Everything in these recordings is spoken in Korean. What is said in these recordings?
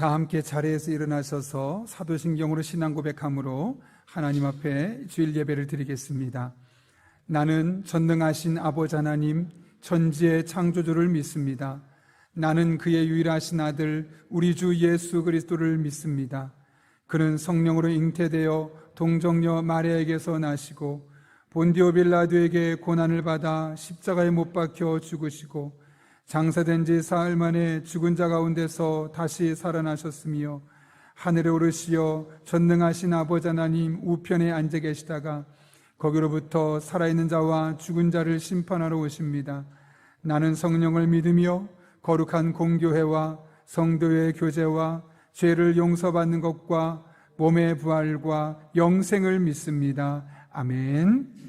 다 함께 자리에서 일어나셔서 사도신경으로 신앙 고백함으로 하나님 앞에 주일 예배를 드리겠습니다. 나는 전능하신 아버지 하나님, 천지의 창조주를 믿습니다. 나는 그의 유일하신 아들 우리 주 예수 그리스도를 믿습니다. 그는 성령으로 잉태되어 동정녀 마리아에게서 나시고 본디오 빌라도에게 고난을 받아 십자가에 못 박혀 죽으시고 장사된 지 사흘 만에 죽은 자 가운데서 다시 살아나셨으며 하늘에 오르시어 전능하신 아버지 하나님 우편에 앉아 계시다가 거기로부터 살아있는 자와 죽은 자를 심판하러 오십니다. 나는 성령을 믿으며 거룩한 공교회와 성도의 교제와 죄를 용서받는 것과 몸의 부활과 영생을 믿습니다. 아멘.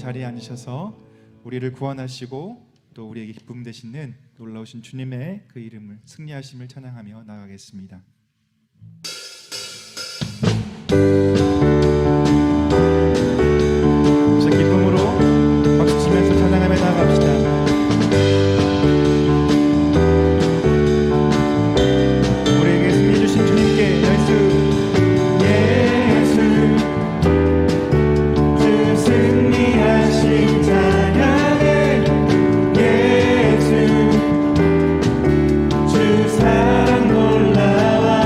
자리에 앉으셔서 우리를 구원하시고 또 우리에게 기쁨 되시는 놀라우신 주님의 그 이름을 승리하심을 찬양하며 나아가겠습니다. 자, 기쁨으로 박수 치면서 찬양하며 나아갑시다. 우리에게 승리 주신 주님께 사랑 놀라워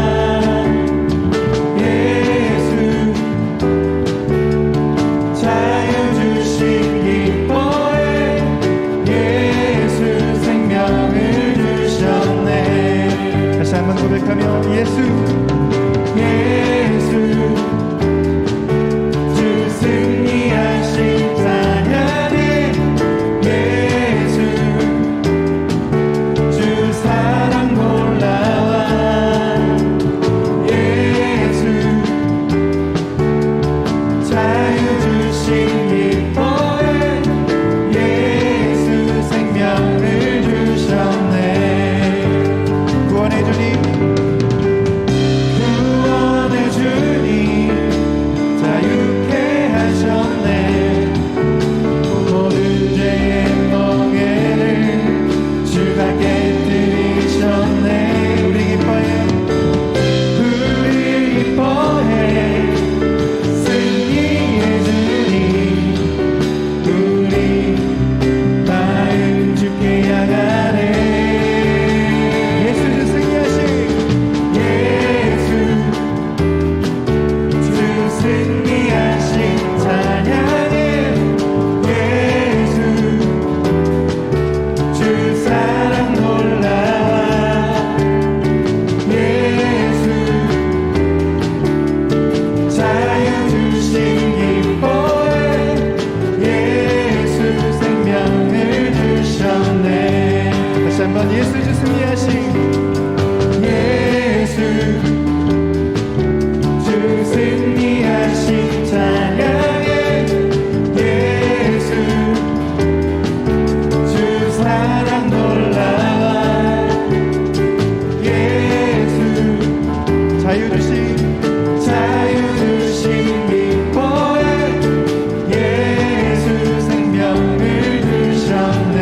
주셨네. 우리 기뻐해, 우리 기뻐해. 승리의 주님, 우리 마음 주께 향하네. 예수 주 승리하신, 예수 주 승리하신 찬양해. 예수 주 사랑 놀라워. 예수 자유 주신 기뻐해. 예수 생명을 주셨네. 다시 한번 예수 주 승리하신, 예수 주 승리하신 찬양해. 예수 주 사랑 놀라워. 예수 자유 주신 기뻐해. 예수 생명을 주셨네.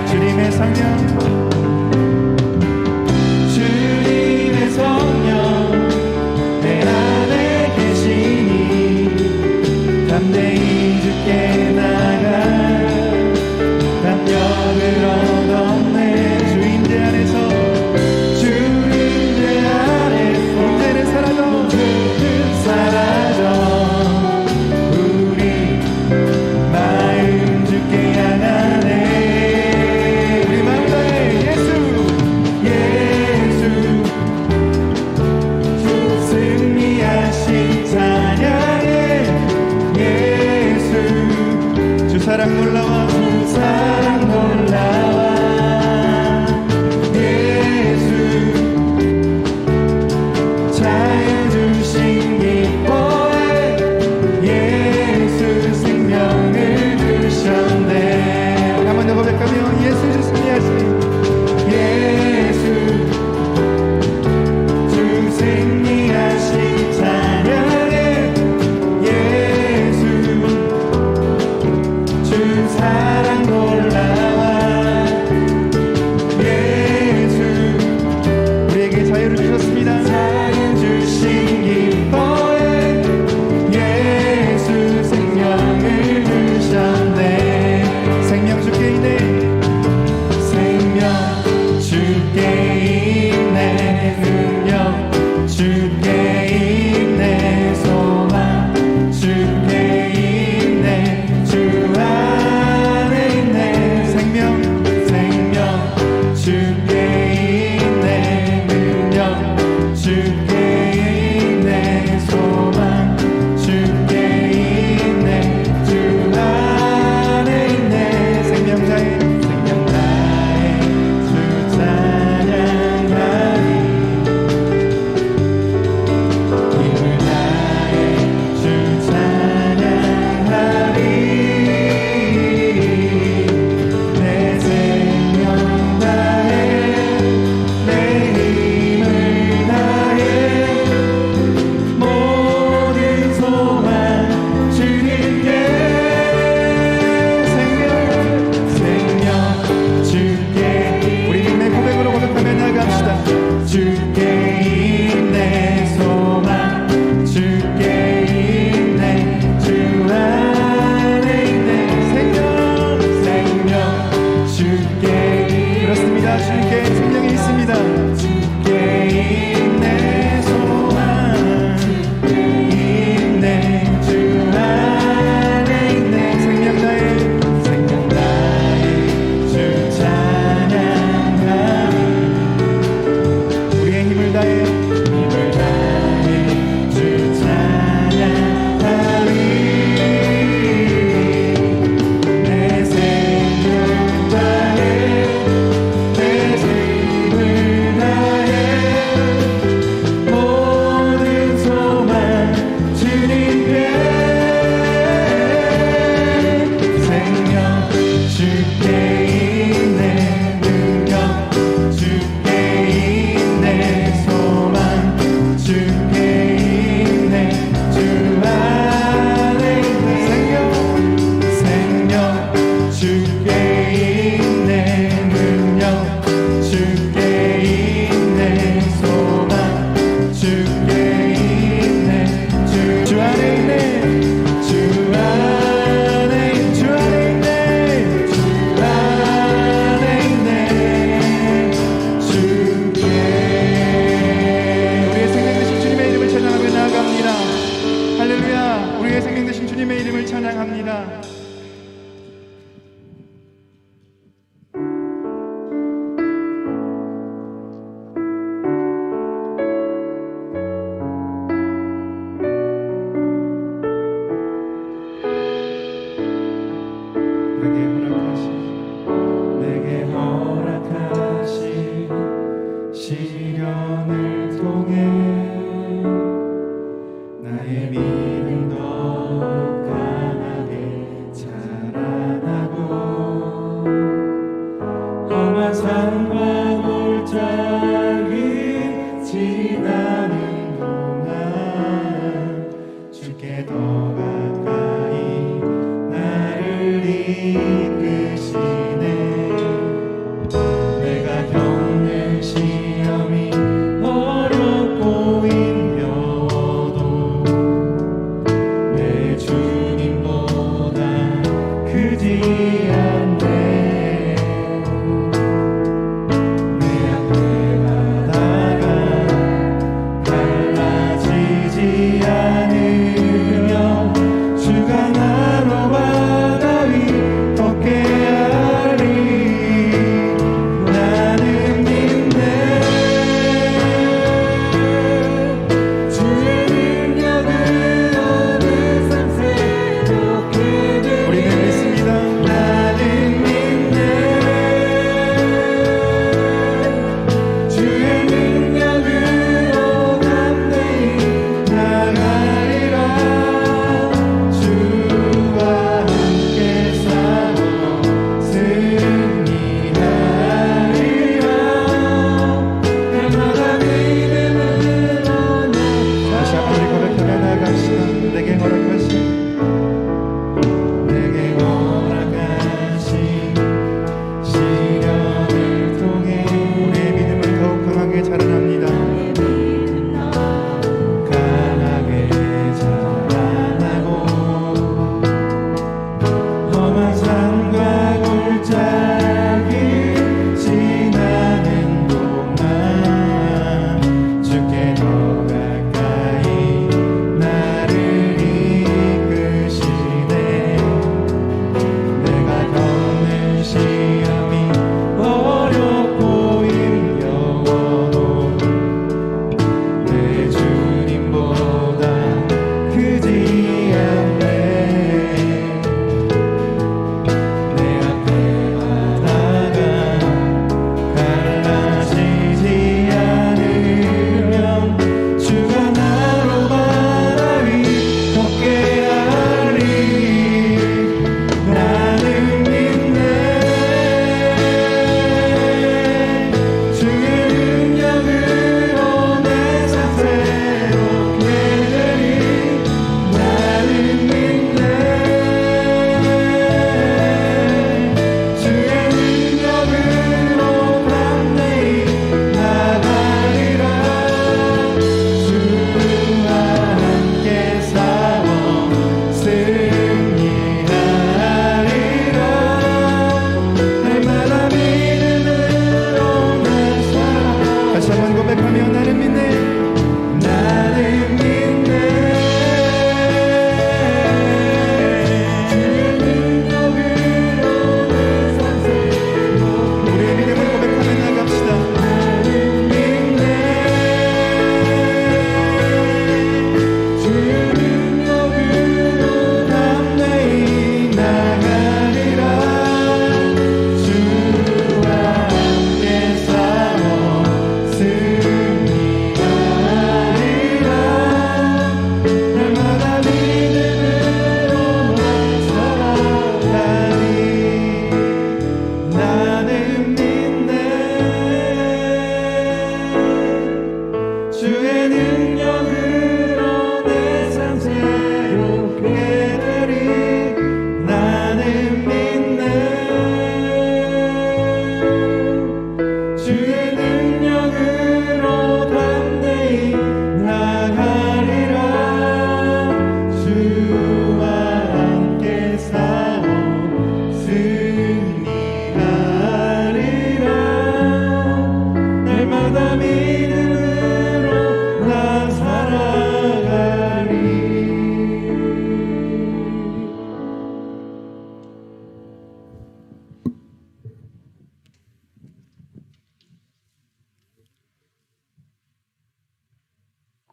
주님의 성령, 주님의 성령 내 안에 계시니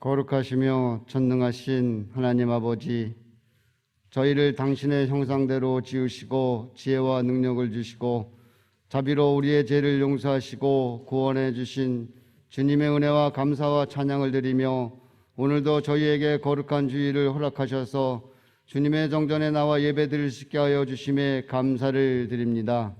거룩하시며 전능하신 하나님 아버지, 저희를 당신의 형상대로 지으시고 지혜와 능력을 주시고 자비로 우리의 죄를 용서하시고 구원해 주신 주님의 은혜와 감사와 찬양을 드리며 오늘도 저희에게 거룩한 주일을 허락하셔서 주님의 정전에 나와 예배드릴 수 있게 하여 주심에 감사를 드립니다.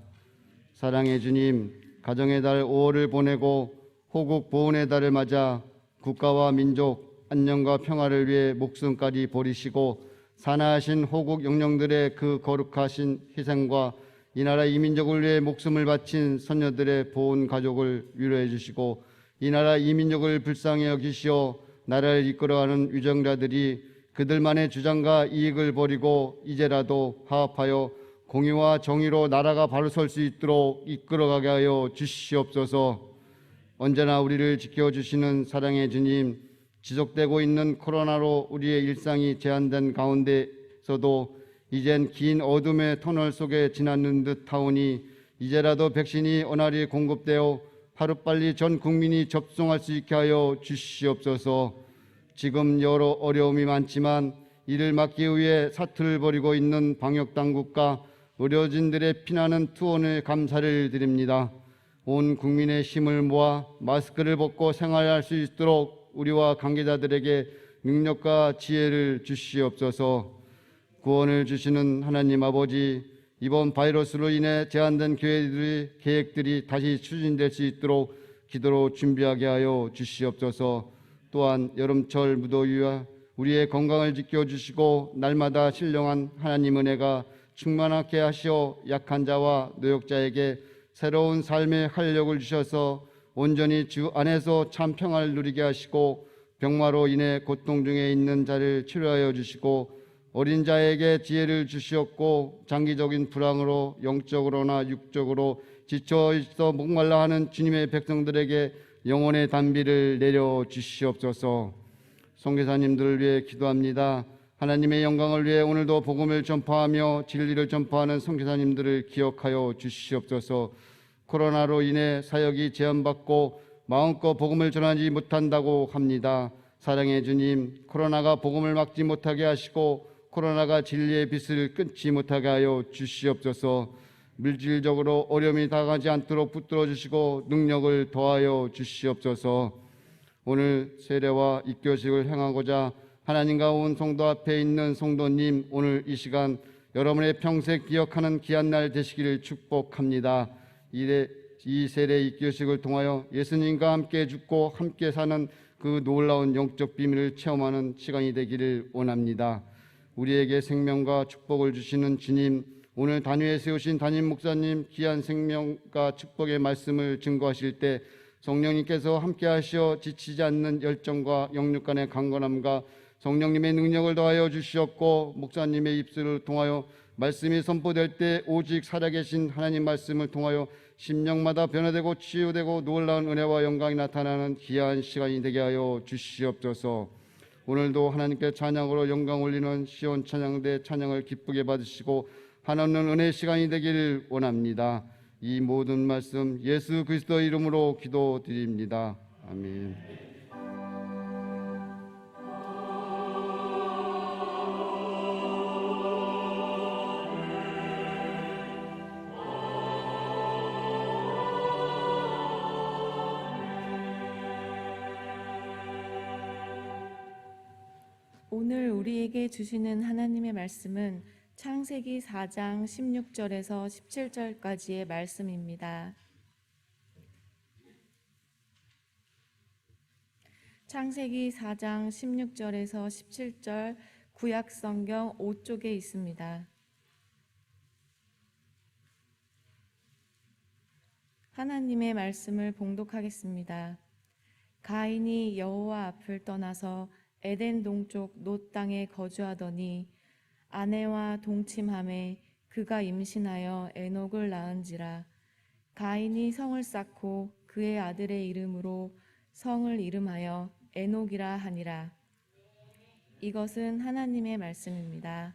사랑의 주님, 가정의 달 5월을 보내고 호국 보훈의 달을 맞아 국가와 민족 안녕과 평화를 위해 목숨까지 버리시고 산하하신 호국 영령들의 그 거룩하신 희생과 이 나라 이민족을 위해 목숨을 바친 선녀들의 보훈 가족을 위로해 주시고 이 나라 이민족을 불쌍히 여기시어 나라를 이끌어가는 위정자들이 그들만의 주장과 이익을 버리고 이제라도 화합하여 공의와 정의로 나라가 바로 설 수 있도록 이끌어가게 하여 주시옵소서. 언제나 우리를 지켜주시는 사랑의 주님, 지속되고 있는 코로나로 우리의 일상이 제한된 가운데서도 이젠 긴 어둠의 터널 속에 지나는 듯하오니 이제라도 백신이 원활히 공급되어 하루빨리 전 국민이 접종할 수 있게 하여 주시옵소서. 지금 여러 어려움이 많지만 이를 막기 위해 사투를 벌이고 있는 방역당국과 의료진들의 피나는 투혼에 감사를 드립니다. 온 국민의 힘을 모아 마스크를 벗고 생활할 수 있도록 우리와 관계자들에게 능력과 지혜를 주시옵소서. 구원을 주시는 하나님 아버지, 이번 바이러스로 인해 제한된 계획들이 다시 추진될 수 있도록 기도로 준비하게 하여 주시옵소서. 또한 여름철 무더위와 우리의 건강을 지켜주시고 날마다 신령한 하나님 은혜가 충만하게 하시어 약한 자와 노역자에게 새로운 삶의 활력을 주셔서 온전히 주 안에서 참 평화를 누리게 하시고 병마로 인해 고통 중에 있는 자를 치료하여 주시고 어린 자에게 지혜를 주시었고 장기적인 불황으로 영적으로나 육적으로 지쳐 있어 목말라 하는 주님의 백성들에게 영혼의 단비를 내려 주시옵소서. 선교사님들을 위해 기도합니다. 하나님의 영광을 위해 오늘도 복음을 전파하며 진리를 전파하는 선교사님들을 기억하여 주시옵소서. 코로나로 인해 사역이 제한받고 마음껏 복음을 전하지 못한다고 합니다. 사랑의 주님, 코로나가 복음을 막지 못하게 하시고 코로나가 진리의 빛을 끊지 못하게 하여 주시옵소서. 물질적으로 어려움이 다가가지 않도록 붙들어 주시고 능력을 더하여 주시옵소서. 오늘 세례와 입교식을 행하고자 하나님과 온 성도 앞에 있는 성도님, 오늘 이 시간 여러분의 평생 기억하는 귀한 날 되시기를 축복합니다. 이 세례 입교식을 통하여 예수님과 함께 죽고 함께 사는 그 놀라운 영적 비밀을 체험하는 시간이 되기를 원합니다. 우리에게 생명과 축복을 주시는 주님, 오늘 단위에 세우신 담임 목사님 귀한 생명과 축복의 말씀을 증거하실 때 성령님께서 함께 하시어 지치지 않는 열정과 영육 간의 강건함과 성령님의 능력을 더하여 주시었고 목사님의 입술을 통하여 말씀이 선포될 때 오직 살아계신 하나님 말씀을 통하여 심령마다 변화되고 치유되고 놀라운 은혜와 영광이 나타나는 귀한 시간이 되게 하여 주시옵소서. 오늘도 하나님께 찬양으로 영광 올리는 시온 찬양대 찬양을 기쁘게 받으시고 하나님 은혜의 시간이 되기를 원합니다. 이 모든 말씀 예수 그리스도의 이름으로 기도드립니다. 아멘. 오늘 우리에게 주시는 하나님의 말씀은 창세기 4장 16절에서 17절까지의 말씀입니다. 창세기 4장 16절에서 17절 구약성경 5쪽에 있습니다. 하나님의 말씀을 봉독하겠습니다. 가인이 여호와 앞을 떠나서 에덴 동쪽 놋 땅에 거주하더니 아내와 동침함에 그가 임신하여 에녹을 낳은지라. 가인이 성을 쌓고 그의 아들의 이름으로 성을 이름하여 에녹이라 하니라. 이것은 하나님의 말씀입니다.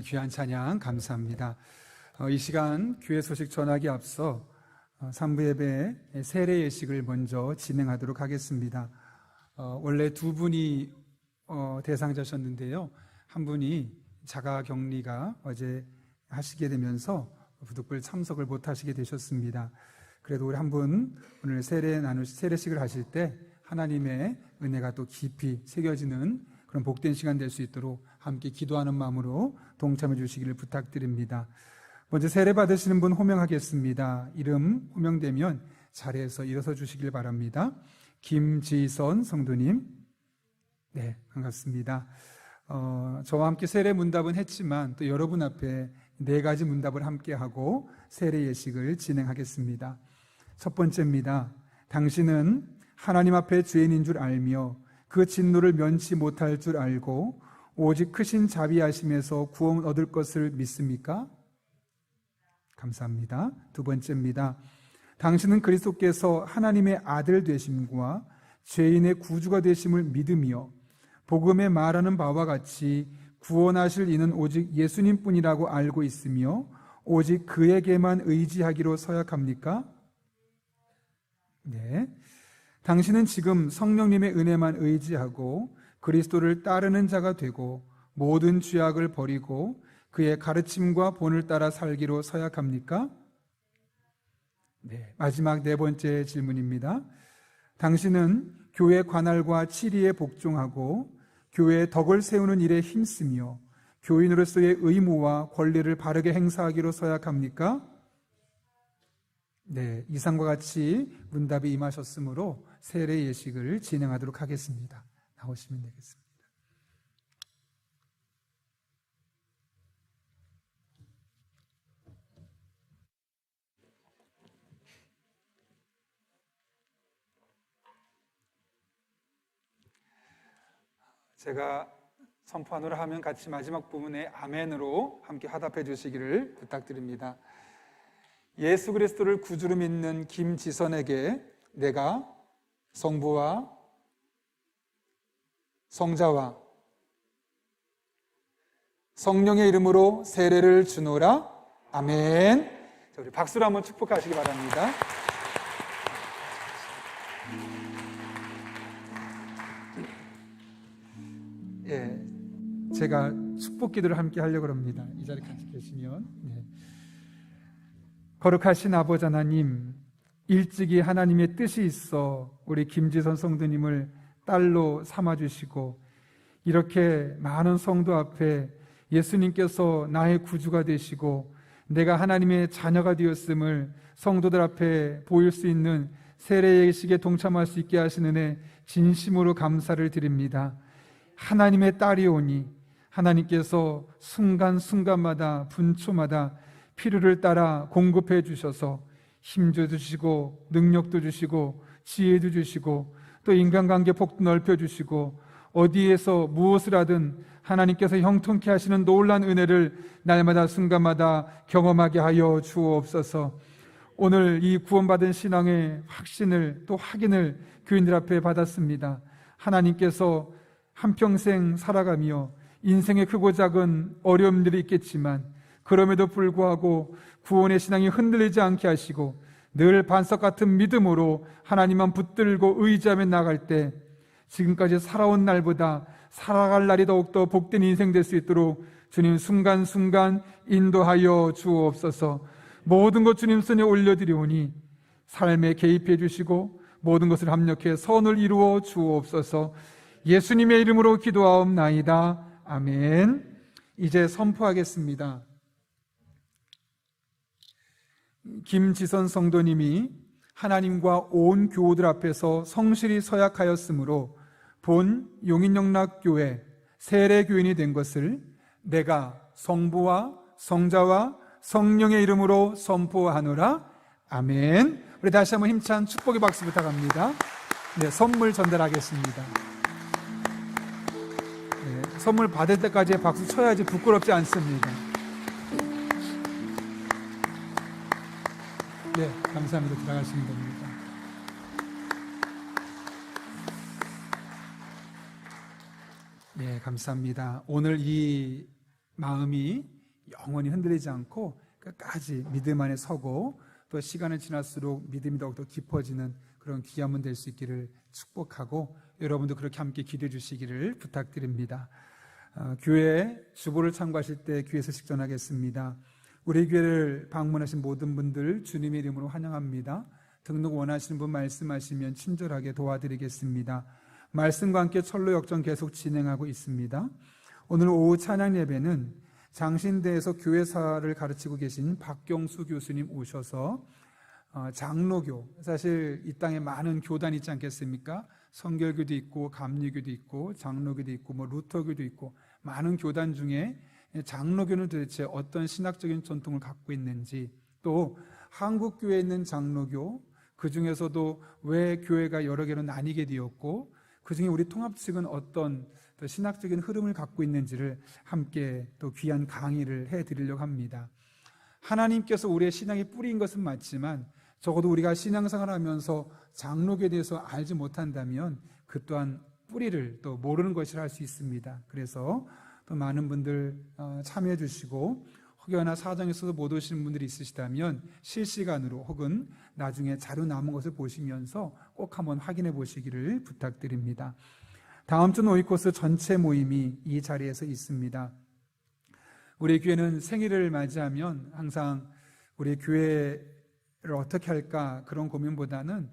귀한 찬양 감사합니다. 이 시간 교회 소식 전하기 앞서 3부 예배 세례 예식을 먼저 진행하도록 하겠습니다. 원래 두 분이 대상자셨는데요. 한 분이 자가격리가 어제 하시게 되면서 부득불 참석을 못 하시게 되셨습니다. 그래도 우리 한 분 오늘 세례식을 하실 때 하나님의 은혜가 또 깊이 새겨지는 그런 복된 시간 될 수 있도록 함께 기도하는 마음으로 동참해 주시기를 부탁드립니다. 먼저 세례 받으시는 분 호명하겠습니다. 이름 호명되면 자리에서 일어서 주시길 바랍니다. 김지선 성도님. 네, 반갑습니다. 저와 함께 세례 문답은 했지만 또 여러분 앞에 4가지 문답을 함께 하고 세례 예식을 진행하겠습니다. 첫 번째입니다. 당신은 하나님 앞에 죄인인 줄 알며 그 진노를 면치 못할 줄 알고 오직 크신 자비하심에서 구원 얻을 것을 믿습니까? 감사합니다. 두 번째입니다. 당신은 그리스도께서 하나님의 아들 되심과 죄인의 구주가 되심을 믿으며 복음에 말하는 바와 같이 구원하실 이는 오직 예수님뿐이라고 알고 있으며 오직 그에게만 의지하기로 서약합니까? 네. 당신은 지금 성령님의 은혜만 의지하고 그리스도를 따르는 자가 되고 모든 죄악을 버리고 그의 가르침과 본을 따라 살기로 서약합니까? 네. 마지막 4번째 질문입니다. 당신은 교회 관할과 치리에 복종하고 교회의 덕을 세우는 일에 힘쓰며 교인으로서의 의무와 권리를 바르게 행사하기로 서약합니까? 네, 이상과 같이 문답이 임하셨으므로 세례 예식을 진행하도록 하겠습니다. 나오시면 되겠습니다. 제가 선포하노라 하면 같이 마지막 부분에 아멘으로 함께 화답해 주시기를 부탁드립니다. 예수 그리스도를 구주로 믿는 김지선에게 내가 성부와 성자와 성령의 이름으로 세례를 주노라. 아멘. 자, 우리 박수로 한번 축복하시기 바랍니다. 예, 제가 축복 기도를 함께 하려고 합니다. 이 자리에 같이 계시면. 네. 거룩하신 아버지 하나님, 일찍이 하나님의 뜻이 있어 우리 김지선 성도님을 딸로 삼아주시고 이렇게 많은 성도 앞에 예수님께서 나의 구주가 되시고 내가 하나님의 자녀가 되었음을 성도들 앞에 보일 수 있는 세례 예식에 동참할 수 있게 하시는 애 진심으로 감사를 드립니다. 하나님의 딸이오니 하나님께서 순간순간마다 분초마다 필요를 따라 공급해 주셔서 힘도 주시고 능력도 주시고 지혜도 주시고 또 인간관계 폭도 넓혀 주시고 어디에서 무엇을 하든 하나님께서 형통케 하시는 놀라운 은혜를 날마다 순간마다 경험하게 하여 주옵소서. 오늘 이 구원받은 신앙의 확신을 또 확인을 교인들 앞에 받았습니다. 하나님께서 한평생 살아가며 인생의 크고 작은 어려움들이 있겠지만 그럼에도 불구하고 구원의 신앙이 흔들리지 않게 하시고 늘 반석 같은 믿음으로 하나님만 붙들고 의지하며 나갈 때 지금까지 살아온 날보다 살아갈 날이 더욱더 복된 인생 될 수 있도록 주님 순간순간 인도하여 주옵소서. 모든 것 주님 손에 올려드리오니 삶에 개입해 주시고 모든 것을 합력해 선을 이루어 주옵소서. 예수님의 이름으로 기도하옵나이다. 아멘. 이제 선포하겠습니다. 김지선 성도님이 하나님과 온 교우들 앞에서 성실히 서약하였으므로 본 용인영락교회 세례교인이 된 것을 내가 성부와 성자와 성령의 이름으로 선포하노라. 아멘. 우리 다시 한번 힘찬 축복의 박수 부탁합니다. 네, 선물 전달하겠습니다. 네, 선물 받을 때까지 박수 쳐야지 부끄럽지 않습니다. 네, 감사합니다. 들어가시면 됩니다. 네, 감사합니다. 오늘 이 마음이 영원히 흔들리지 않고 끝까지 믿음 안에 서고 또 시간이 지날수록 믿음이 더욱더 깊어지는 그런 귀한 분 될 수 있기를 축복하고 여러분도 그렇게 함께 기도해 주시기를 부탁드립니다. 교회 주보를 참고하실 때 귀에서 식전하겠습니다. 우리 교회를 방문하신 모든 분들 주님의 이름으로 환영합니다. 등록 원하시는 분 말씀하시면 친절하게 도와드리겠습니다. 말씀과 함께 철로 역정 계속 진행하고 있습니다. 오늘 오후 찬양 예배는 장신대에서 교회사를 가르치고 계신 박경수 교수님 오셔서 장로교, 사실 이 땅에 많은 교단이 있지 않겠습니까? 성결교도 있고 감리교도 있고 장로교도 있고 루터교도 있고 많은 교단 중에 장로교는 도대체 어떤 신학적인 전통을 갖고 있는지, 또 한국교회에 있는 장로교 그 중에서도 왜 교회가 여러 개로 나뉘게 되었고 그 중에 우리 통합 측은 어떤 또 신학적인 흐름을 갖고 있는지를 함께 또 귀한 강의를 해드리려고 합니다. 하나님께서 우리의 신앙의 뿌리인 것은 맞지만 적어도 우리가 신앙생활을 하면서 장로교에 대해서 알지 못한다면 그 또한 뿌리를 또 모르는 것이라 할 수 있습니다. 그래서 또 많은 분들 참여해 주시고 혹여나 사정이 있어서 못 오시는 분들이 있으시다면 실시간으로 혹은 나중에 자료 남은 것을 보시면서 꼭 한번 확인해 보시기를 부탁드립니다. 다음 주 노이코스 전체 모임이 이 자리에서 있습니다. 우리 교회는 생일을 맞이하면 항상 우리 교회를 어떻게 할까 그런 고민보다는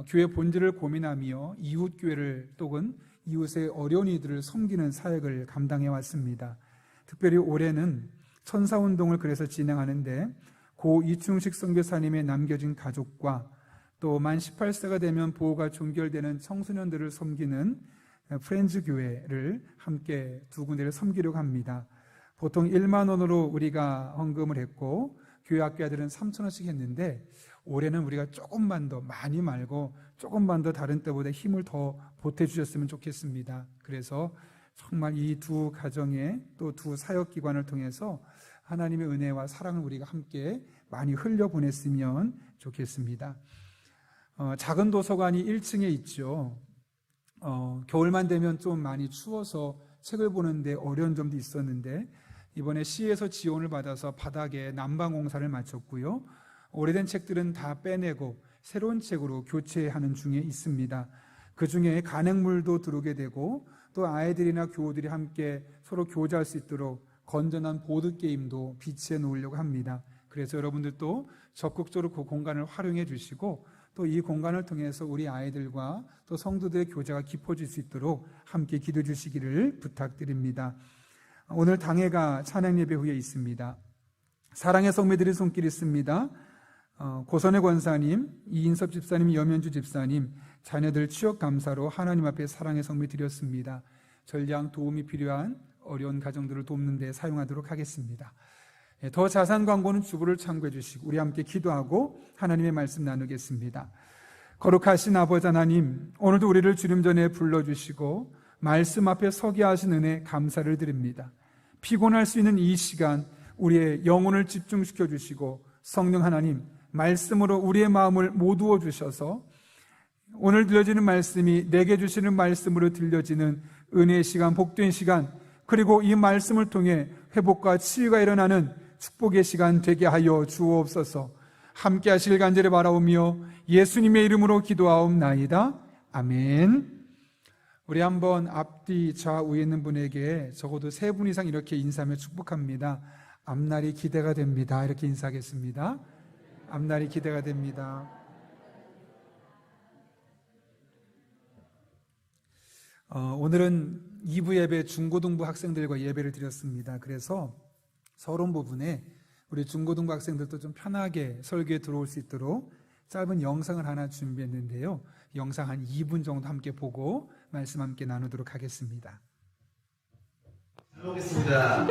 교회 본질을 고민하며 이웃 교회를 또는 이웃의 어려운 이들을 섬기는 사역을 감당해 왔습니다. 특별히 올해는 천사운동을 그래서 진행하는데 고 이충식 선교사님의 남겨진 가족과 또 만 18세가 되면 보호가 종결되는 청소년들을 섬기는 프렌즈 교회를 함께 두 군데를 섬기려고 합니다. 보통 1만 원으로 우리가 헌금을 했고 교회 학교아들은 3,000원씩 했는데 올해는 우리가 조금만 더, 많이 말고 조금만 더 다른 때보다 힘을 더 보태주셨으면 좋겠습니다. 그래서 정말 이 두 가정의 또 두 사역기관을 통해서 하나님의 은혜와 사랑을 우리가 함께 많이 흘려보냈으면 좋겠습니다. 작은 도서관이 1층에 있죠. 겨울만 되면 좀 많이 추워서 책을 보는데 어려운 점도 있었는데 이번에 시에서 지원을 받아서 바닥에 난방공사를 마쳤고요. 오래된 책들은 다 빼내고 새로운 책으로 교체하는 중에 있습니다. 그 중에 간행물도 들어오게 되고 또 아이들이나 교우들이 함께 서로 교제할 수 있도록 건전한 보드게임도 비치해 놓으려고 합니다. 그래서 여러분들도 적극적으로 그 공간을 활용해 주시고 또 이 공간을 통해서 우리 아이들과 또 성도들의 교제가 깊어질 수 있도록 함께 기도해 주시기를 부탁드립니다. 오늘 당회가 찬양 예배 후에 있습니다. 사랑의 성매들의 손길이 있습니다. 고선의 권사님, 이인섭 집사님, 염현주 집사님, 자녀들 취업 감사로 하나님 앞에 사랑의 성매 드렸습니다. 전량 도움이 필요한 어려운 가정들을 돕는 데 사용하도록 하겠습니다. 더 자세한 광고는 주보를 참고해 주시고 우리 함께 기도하고 하나님의 말씀 나누겠습니다. 거룩하신 아버지 하나님, 오늘도 우리를 주님 전에 불러주시고 말씀 앞에 서게 하신 은혜 감사를 드립니다. 피곤할 수 있는 이 시간 우리의 영혼을 집중시켜 주시고 성령 하나님, 말씀으로 우리의 마음을 모두어 주셔서 오늘 들려지는 말씀이 내게 주시는 말씀으로 들려지는 은혜의 시간, 복된 시간, 그리고 이 말씀을 통해 회복과 치유가 일어나는 축복의 시간 되게 하여 주옵소서. 함께 하실 간절히 바라오며 예수님의 이름으로 기도하옵나이다. 아멘. 우리 한번 앞뒤 좌우에 있는 분에게 적어도 3분 이상 이렇게 인사하며 축복합니다. 앞날이 기대가 됩니다. 이렇게 인사하겠습니다. 앞날이 기대가 됩니다. 오늘은 2부 예배 중고등부 학생들과 예배를 드렸습니다. 그래서 서론 부분에 우리 중고등부 학생들도 좀 편하게 설교에 들어올 수 있도록 짧은 영상을 하나 준비했는데요. 영상 한 2분 정도 함께 보고 말씀 함께 나누도록 하겠습니다. 잘 먹겠습니다.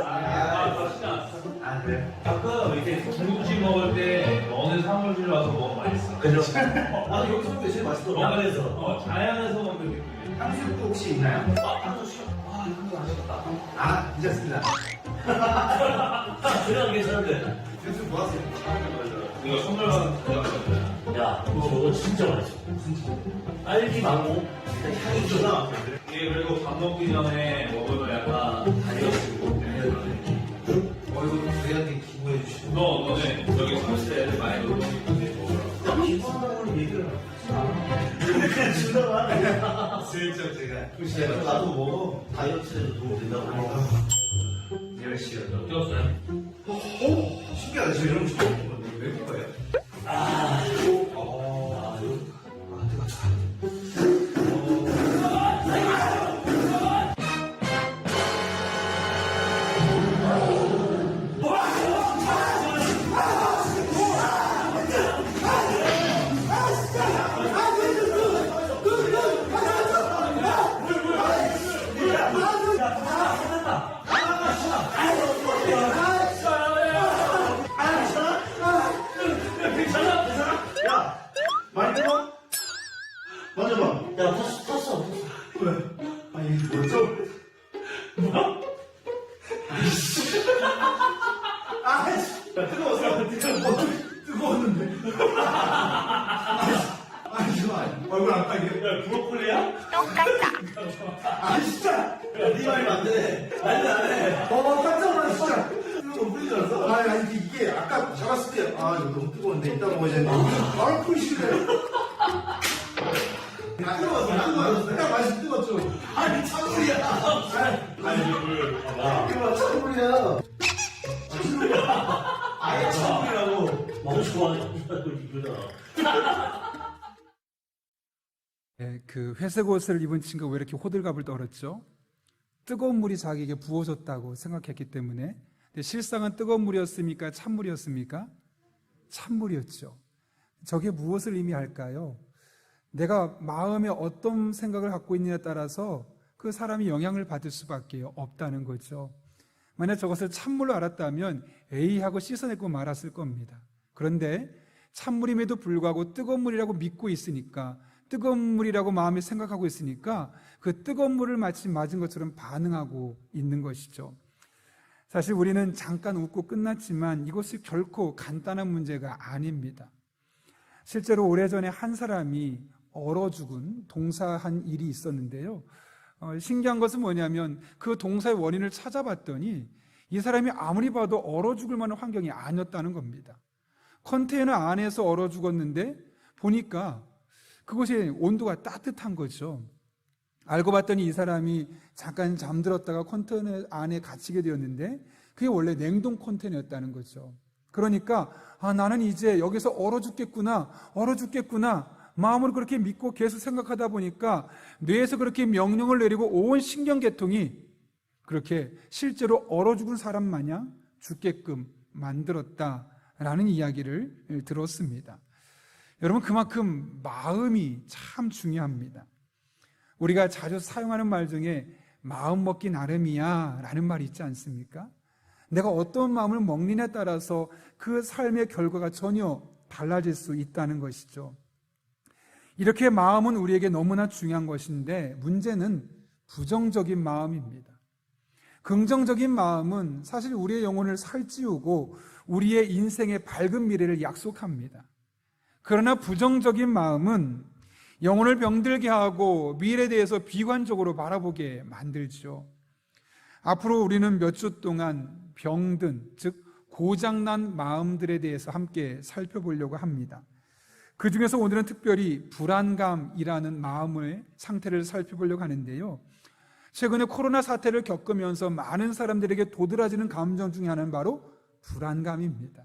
그래? 가끔 이렇게 중국집 먹을 때 어느 사무실 와서 먹으면 맛있어. 그죠? 나도 여기서 먹는 게 제일 맛있더라고. 그래서 자연에서 먹는 느낌. 탕수육도 혹시 있나요? 탕수육. 이거 안 해봤다. 괜찮습니다. 그냥 괜찮은데. 탕수육 뭐 하세요? 이거 선물 받은 거야. 야, 이거 진짜 맛있어. 딸기 망고. 향이 좋아. 이게 그리고 밥 먹기 전에 먹으면 약간 다리가 쓰고. 이거 저희한테 기부해 주시고. 너네 여기 사무실에 애들 많이 놀고 있는데 뭐 기부하는 얘기를 그냥 준다고 슬쩍 제가 나도 뭐 다이어트에도 도움 된다고 열심히 한다고. 뛰었어요? 신기하다. 저 이런 거 처음 본 건데 왜 그런 거예요? 많이 들어? 만져봐. 야, 탔어. 왜? 아니 이게 뭐죠? 뭐? 아이씨. 야, 뜨거웠어. 뜨거웠는데. 아니 잠깐만. 얼굴 안 빨개. 야, 브로콜리야? 아 진짜. 야, 네 말이 안 돼. 안 돼. 깜짝 놀랐어 진짜. 이거 뿌린 줄 알았어. 아니 이게 아까 잡았을 때 아 이거 너무 뜨거운데 이따 먹어야 되는데 바로 뿌리시네. 뜨거웠어. 내가 맛이 뜨겁죠. 아니 찬물이야. 아니, 물 봐봐. 이거 찬물이야. 아예 찬물이라고. 너무 좋아하는 이거잖아. 그 회색 옷을 입은 친구가 왜 이렇게 호들갑을 떨었죠? 뜨거운 물이 자기에게 부어졌다고 생각했기 때문에. 근데 실상은 뜨거운 물이었습니까? 찬물이었습니까? 찬물이었죠. 저게 무엇을 의미할까요? 내가 마음에 어떤 생각을 갖고 있느냐에 따라서 그 사람이 영향을 받을 수밖에 없다는 거죠. 만약 저것을 찬물로 알았다면 에이하고 씻어내고 말았을 겁니다. 그런데 찬물임에도 불구하고 뜨거운 물이라고 믿고 있으니까, 뜨거운 물이라고 마음에 생각하고 있으니까 그 뜨거운 물을 마치 맞은 것처럼 반응하고 있는 것이죠. 사실 우리는 잠깐 웃고 끝났지만 이것이 결코 간단한 문제가 아닙니다. 실제로 오래전에 한 사람이 얼어 죽은 동사한 일이 있었는데요. 신기한 것은 뭐냐면 그 동사의 원인을 찾아봤더니 이 사람이 아무리 봐도 얼어 죽을 만한 환경이 아니었다는 겁니다. 컨테이너 안에서 얼어 죽었는데 보니까 그곳이 온도가 따뜻한 거죠. 알고 봤더니 이 사람이 잠깐 잠들었다가 컨테이너 안에 갇히게 되었는데 그게 원래 냉동 컨테이너였다는 거죠. 그러니까 나는 이제 여기서 얼어 죽겠구나 마음으로 그렇게 믿고 계속 생각하다 보니까 뇌에서 그렇게 명령을 내리고 온 신경계통이 그렇게 실제로 얼어 죽은 사람 마냥 죽게끔 만들었다라는 이야기를 들었습니다. 여러분, 그만큼 마음이 참 중요합니다. 우리가 자주 사용하는 말 중에 마음 먹기 나름이야 라는 말이 있지 않습니까? 내가 어떤 마음을 먹느냐에 따라서 그 삶의 결과가 전혀 달라질 수 있다는 것이죠. 이렇게 마음은 우리에게 너무나 중요한 것인데 문제는 부정적인 마음입니다. 긍정적인 마음은 사실 우리의 영혼을 살찌우고 우리의 인생의 밝은 미래를 약속합니다. 그러나 부정적인 마음은 영혼을 병들게 하고 미래에 대해서 비관적으로 바라보게 만들죠. 앞으로 우리는 몇 주 동안 병든, 즉 고장난 마음들에 대해서 함께 살펴보려고 합니다. 그 중에서 오늘은 특별히 불안감이라는 마음의 상태를 살펴보려고 하는데요. 최근에 코로나 사태를 겪으면서 많은 사람들에게 도드라지는 감정 중에 하나는 바로 불안감입니다.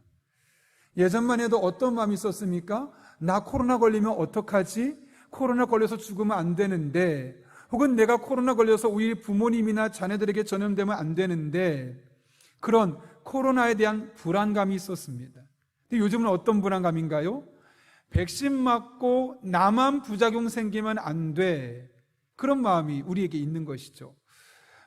예전만 해도 어떤 마음이 있었습니까? 나 코로나 걸리면 어떡하지? 코로나 걸려서 죽으면 안 되는데, 혹은 내가 코로나 걸려서 우리 부모님이나 자녀들에게 전염되면 안 되는데, 그런 코로나에 대한 불안감이 있었습니다. 근데 요즘은 어떤 불안감인가요? 백신 맞고 나만 부작용 생기면 안 돼. 그런 마음이 우리에게 있는 것이죠.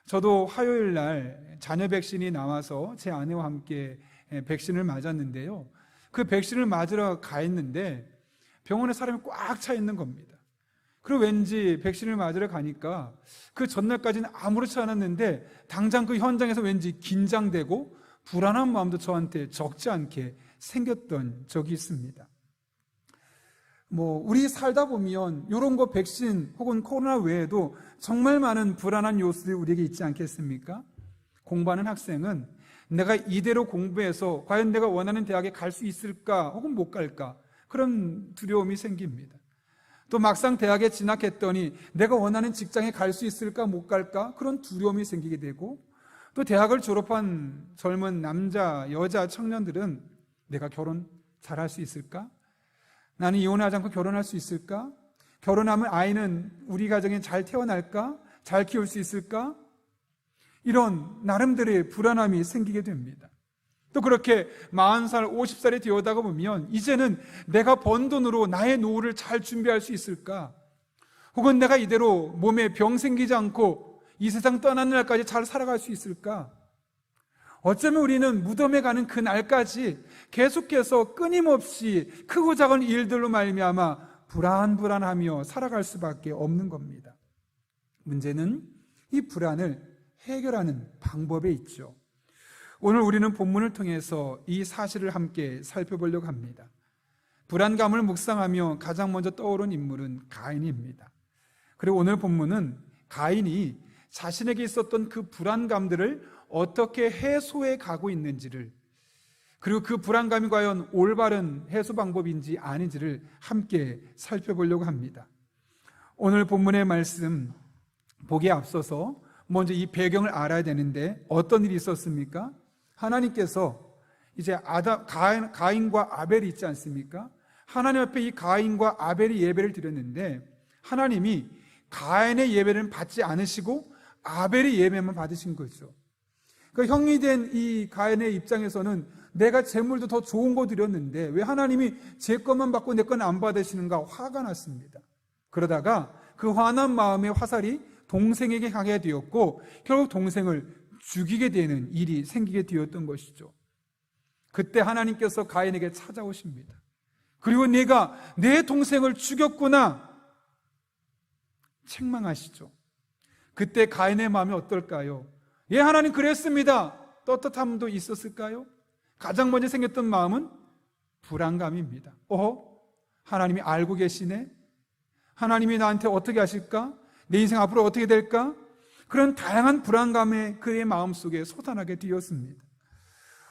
저도 화요일 날 자녀 백신이 나와서 제 아내와 함께 백신을 맞았는데요. 그 백신을 맞으러 가 있는데 병원에 사람이 꽉 차 있는 겁니다. 그리고 왠지 백신을 맞으러 가니까 그 전날까지는 아무렇지 않았는데 당장 그 현장에서 왠지 긴장되고 불안한 마음도 저한테 적지 않게 생겼던 적이 있습니다. 우리 살다 보면 이런 거 백신 혹은 코로나 외에도 정말 많은 불안한 요소들이 우리에게 있지 않겠습니까? 공부하는 학생은 내가 이대로 공부해서 과연 내가 원하는 대학에 갈 수 있을까 혹은 못 갈까, 그런 두려움이 생깁니다. 또 막상 대학에 진학했더니 내가 원하는 직장에 갈 수 있을까 못 갈까, 그런 두려움이 생기게 되고, 또 대학을 졸업한 젊은 남자, 여자, 청년들은 내가 결혼 잘할 수 있을까? 나는 이혼하지 않고 결혼할 수 있을까? 결혼하면 아이는 우리 가정에 잘 태어날까? 잘 키울 수 있을까? 이런 나름대로의 불안함이 생기게 됩니다. 또 그렇게 40살, 50살이 되어다가 보면 이제는 내가 번 돈으로 나의 노후를 잘 준비할 수 있을까? 혹은 내가 이대로 몸에 병 생기지 않고 이 세상 떠나는 날까지 잘 살아갈 수 있을까? 어쩌면 우리는 무덤에 가는 그 날까지 계속해서 끊임없이 크고 작은 일들로 말미암아 불안하며 살아갈 수밖에 없는 겁니다. 문제는 이 불안을 해결하는 방법에 있죠. 오늘 우리는 본문을 통해서 이 사실을 함께 살펴보려고 합니다. 불안감을 묵상하며 가장 먼저 떠오른 인물은 가인입니다. 그리고 오늘 본문은 가인이 자신에게 있었던 그 불안감들을 어떻게 해소해 가고 있는지를, 그리고 그 불안감이 과연 올바른 해소 방법인지 아닌지를 함께 살펴보려고 합니다. 오늘 본문의 말씀 보기에 앞서서 먼저 이 배경을 알아야 되는데, 어떤 일이 있었습니까? 하나님께서 이제 가인과 아벨이 있지 않습니까? 하나님 앞에 이 가인과 아벨이 예배를 드렸는데, 하나님이 가인의 예배를 받지 않으시고 아벨의 예배만 받으신 거죠. 그러니까 형이 된 이 가인의 입장에서는 내가 재물도 더 좋은 거 드렸는데 왜 하나님이 제 것만 받고 내 건 안 받으시는가, 화가 났습니다. 그러다가 그 화난 마음의 화살이 동생에게 가게 되었고, 결국 동생을 죽이게 되는 일이 생기게 되었던 것이죠. 그때 하나님께서 가인에게 찾아오십니다. 그리고 내가 내 동생을 죽였구나 책망하시죠. 그때 가인의 마음이 어떨까요? 예, 하나님 그랬습니다. 떳떳함도 있었을까요? 가장 먼저 생겼던 마음은 불안감입니다. 하나님이 알고 계시네? 하나님이 나한테 어떻게 하실까? 내 인생 앞으로 어떻게 될까? 그런 다양한 불안감에 그의 마음속에 솟아나게 되었습니다.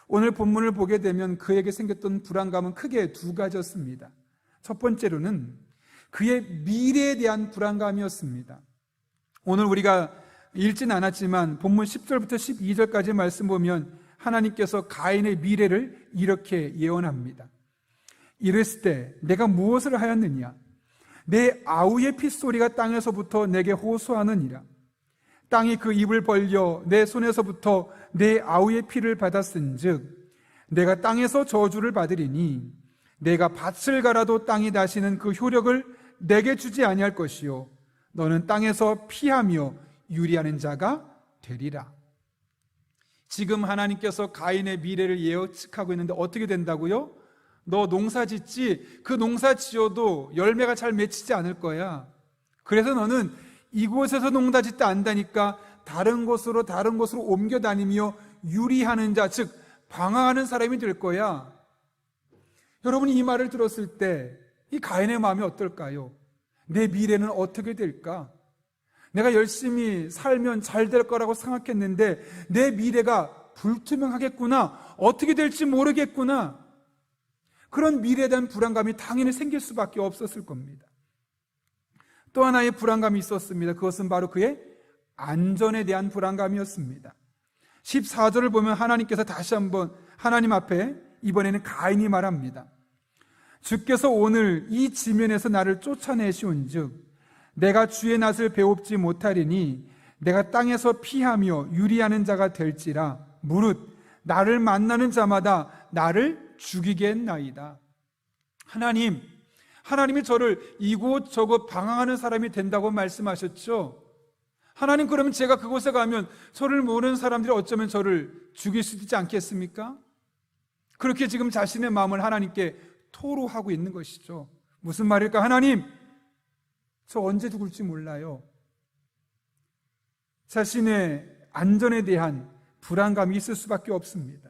오늘 본문을 보게 되면 그에게 생겼던 불안감은 크게 두 가지였습니다. 첫 번째로는 그의 미래에 대한 불안감이었습니다. 오늘 우리가 읽진 않았지만 본문 10절부터 12절까지 말씀 보면 하나님께서 가인의 미래를 이렇게 예언합니다. 이랬을 때 내가 무엇을 하였느냐? 내 아우의 핏소리가 땅에서부터 내게 호소하느니라. 땅이 그 입을 벌려 내 손에서부터 내 아우의 피를 받았은즉 내가 땅에서 저주를 받으리니 내가 밭을 갈아도 땅이 다시는 그 효력을 내게 주지 아니할 것이요 너는 땅에서 피하며 유리하는 자가 되리라. 지금 하나님께서 가인의 미래를 예측하고 있는데 어떻게 된다고요? 너 농사 짓지? 그 농사 지어도 열매가 잘 맺히지 않을 거야. 그래서 너는 이곳에서 농사 짓다 안다니까 다른 곳으로 옮겨 다니며 유리하는 자, 즉 방황하는 사람이 될 거야. 여러분이 이 말을 들었을 때 이 가인의 마음이 어떨까요? 내 미래는 어떻게 될까? 내가 열심히 살면 잘 될 거라고 생각했는데 내 미래가 불투명하겠구나, 어떻게 될지 모르겠구나, 그런 미래에 대한 불안감이 당연히 생길 수밖에 없었을 겁니다. 또 하나의 불안감이 있었습니다. 그것은 바로 그의 안전에 대한 불안감이었습니다. 14절을 보면 하나님께서 다시 한번 하나님 앞에 이번에는 가인이 말합니다. 주께서 오늘 이 지면에서 나를 쫓아내시온즉 내가 주의 낯을 배웁지 못하리니 내가 땅에서 피하며 유리하는 자가 될지라 무릇 나를 만나는 자마다 나를 죽이겠나이다. 하나님이 저를 이곳저곳 방황하는 사람이 된다고 말씀하셨죠. 하나님, 그러면 제가 그곳에 가면 저를 모르는 사람들이 어쩌면 저를 죽일 수도 있지 않겠습니까? 그렇게 지금 자신의 마음을 하나님께 토로하고 있는 것이죠. 무슨 말일까? 하나님, 저 언제 죽을지 몰라요. 자신의 안전에 대한 불안감이 있을 수밖에 없습니다.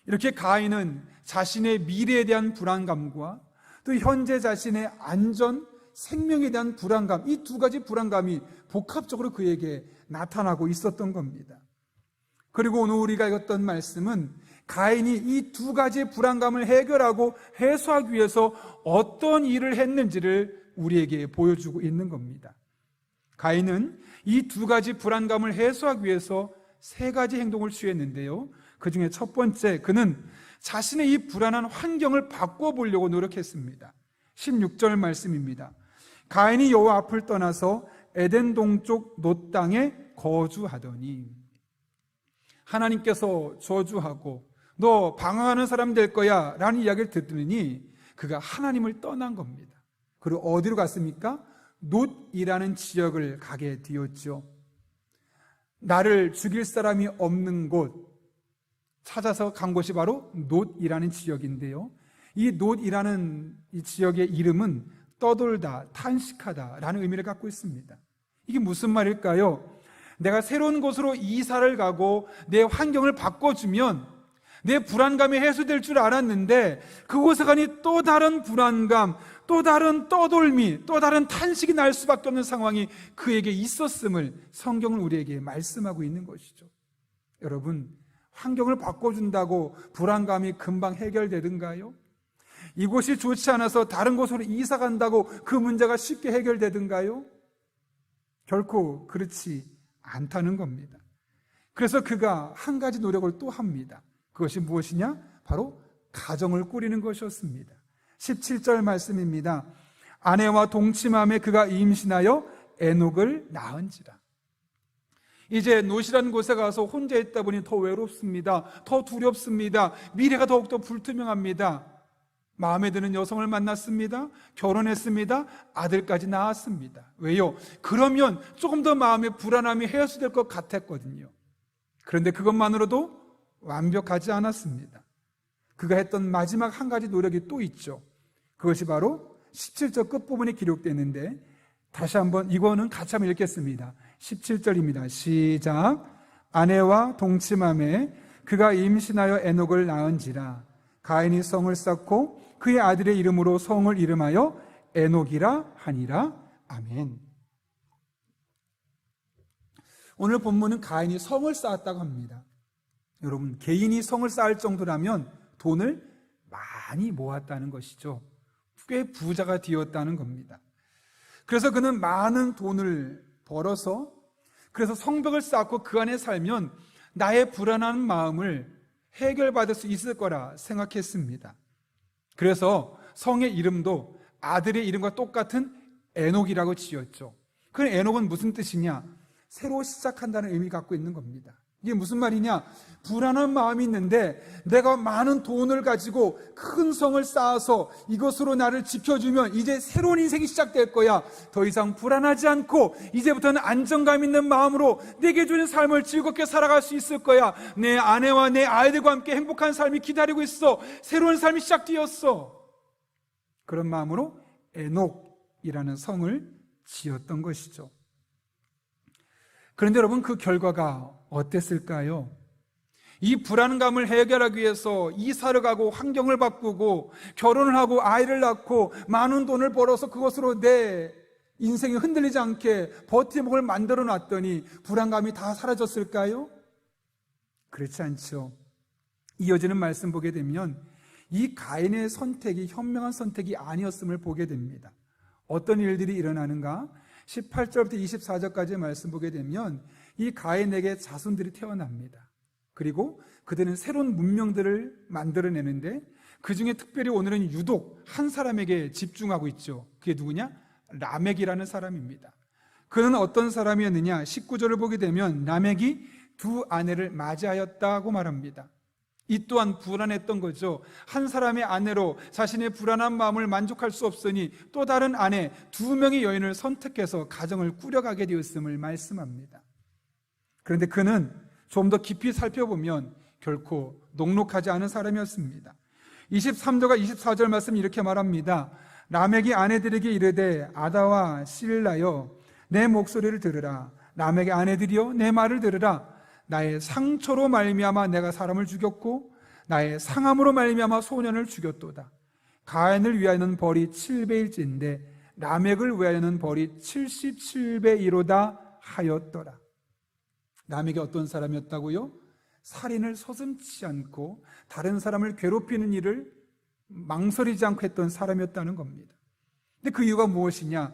이렇게 가인은 자신의 미래에 대한 불안감과 또 현재 자신의 안전, 생명에 대한 불안감, 이 두 가지 불안감이 복합적으로 그에게 나타나고 있었던 겁니다. 그리고 오늘 우리가 읽었던 말씀은 가인이 이 두 가지의 불안감을 해결하고 해소하기 위해서 어떤 일을 했는지를 우리에게 보여주고 있는 겁니다. 가인은 이 두 가지 불안감을 해소하기 위해서 세 가지 행동을 취했는데요. 그 중에 첫 번째, 그는 자신의 이 불안한 환경을 바꿔보려고 노력했습니다. 16절 말씀입니다. 가인이 여호와 앞을 떠나서 에덴 동쪽 놋 땅에 거주하더니, 하나님께서 저주하고 너 방황하는 사람 될 거야 라는 이야기를 듣더니 그가 하나님을 떠난 겁니다. 그리고 어디로 갔습니까? 놋이라는 지역을 가게 되었죠. 나를 죽일 사람이 없는 곳 찾아서 간 곳이 바로 놋이라는 지역인데요. 이 놋이라는 이 지역의 이름은 떠돌다, 탄식하다 라는 의미를 갖고 있습니다. 이게 무슨 말일까요? 내가 새로운 곳으로 이사를 가고 내 환경을 바꿔주면 내 불안감이 해소될 줄 알았는데 그곳에 가니 또 다른 불안감, 또 다른 떠돌미, 또 다른 탄식이 날 수밖에 없는 상황이 그에게 있었음을 성경은 우리에게 말씀하고 있는 것이죠. 여러분, 환경을 바꿔준다고 불안감이 금방 해결되든가요? 이곳이 좋지 않아서 다른 곳으로 이사 간다고 그 문제가 쉽게 해결되든가요? 결코 그렇지 않다는 겁니다. 그래서 그가 한 가지 노력을 또 합니다. 그것이 무엇이냐? 바로 가정을 꾸리는 것이었습니다. 17절 말씀입니다. 아내와 동침함에 그가 임신하여 에녹을 낳은지라. 이제 놋이라는 곳에 가서 혼자 있다 보니 더 외롭습니다. 더 두렵습니다. 미래가 더욱더 불투명합니다. 마음에 드는 여성을 만났습니다. 결혼했습니다. 아들까지 낳았습니다. 왜요? 그러면 조금 더 마음의 불안함이 해소될 것 같았거든요. 그런데 그것만으로도 완벽하지 않았습니다. 그가 했던 마지막 한 가지 노력이 또 있죠. 그것이 바로 17절 끝부분에 기록되는데, 다시 한번 이거는 같이 한번 읽겠습니다. 17절입니다. 시작. 아내와 동침함에 그가 임신하여 에녹을 낳은지라. 가인이 성을 쌓고 그의 아들의 이름으로 성을 이름하여 에녹이라 하니라. 아멘. 오늘 본문은 가인이 성을 쌓았다고 합니다. 여러분, 개인이 성을 쌓을 정도라면 돈을 많이 모았다는 것이죠. 꽤 부자가 되었다는 겁니다. 그래서 그는 많은 돈을 벌어서, 그래서 성벽을 쌓고 그 안에 살면 나의 불안한 마음을 해결받을 수 있을 거라 생각했습니다. 그래서 성의 이름도 아들의 이름과 똑같은 에녹이라고 지었죠. 그 에녹은 무슨 뜻이냐? 새로 시작한다는 의미를 갖고 있는 겁니다. 이게 무슨 말이냐? 불안한 마음이 있는데 내가 많은 돈을 가지고 큰 성을 쌓아서 이것으로 나를 지켜주면 이제 새로운 인생이 시작될 거야. 더 이상 불안하지 않고 이제부터는 안정감 있는 마음으로 내게 주는 삶을 즐겁게 살아갈 수 있을 거야. 내 아내와 내 아이들과 함께 행복한 삶이 기다리고 있어. 새로운 삶이 시작되었어. 그런 마음으로 에녹이라는 성을 지었던 것이죠. 그런데 여러분, 그 결과가 어땠을까요? 이 불안감을 해결하기 위해서 이사를 가고 환경을 바꾸고 결혼을 하고 아이를 낳고 많은 돈을 벌어서 그것으로 내 인생이 흔들리지 않게 버팀목을 만들어 놨더니 불안감이 다 사라졌을까요? 그렇지 않죠. 이어지는 말씀 보게 되면 이 가인의 선택이 현명한 선택이 아니었음을 보게 됩니다. 어떤 일들이 일어나는가? 18절부터 24절까지의 말씀 보게 되면 이 가인에게 자손들이 태어납니다. 그리고 그들은 새로운 문명들을 만들어내는데 그 중에 특별히 오늘은 유독 한 사람에게 집중하고 있죠. 그게 누구냐? 라멕이라는 사람입니다. 그는 어떤 사람이었느냐? 19절을 보게 되면 라멕이 두 아내를 맞이하였다고 말합니다. 이 또한 불안했던 거죠. 한 사람의 아내로 자신의 불안한 마음을 만족할 수 없으니 또 다른 아내 두 명의 여인을 선택해서 가정을 꾸려가게 되었음을 말씀합니다. 그런데 그는 좀 더 깊이 살펴보면 결코 녹록하지 않은 사람이었습니다. 23절과 24절 말씀 이렇게 말합니다. 라멕이 아내들에게 이르되 아다와 실라여 내 목소리를 들으라. 라멕의 아내들이여 내 말을 들으라. 나의 상처로 말미암아 내가 사람을 죽였고 나의 상함으로 말미암아 소년을 죽였도다. 가인을 위하여는 벌이 7배일진데 라멕을 위하여는 벌이 77배이로다 하였더라. 라멕이 어떤 사람이었다고요? 살인을 서슴지 않고 다른 사람을 괴롭히는 일을 망설이지 않고 했던 사람이었다는 겁니다. 근데 그 이유가 무엇이냐?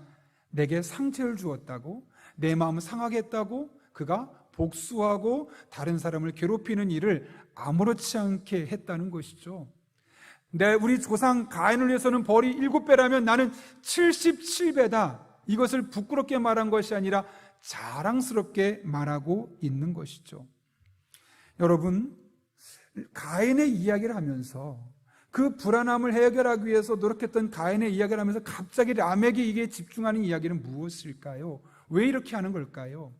내게 상처를 주었다고, 내 마음을 상하게 했다고 그가 복수하고 다른 사람을 괴롭히는 일을 아무렇지 않게 했다는 것이죠. 우리 조상 가인을 위해서는 벌이 7배라면 나는 77배다. 이것을 부끄럽게 말한 것이 아니라 자랑스럽게 말하고 있는 것이죠. 여러분, 가인의 이야기를 하면서 그 불안함을 해결하기 위해서 노력했던 가인의 이야기를 하면서 갑자기 라멕이 이게 집중하는 이야기는 무엇일까요? 왜 이렇게 하는 걸까요?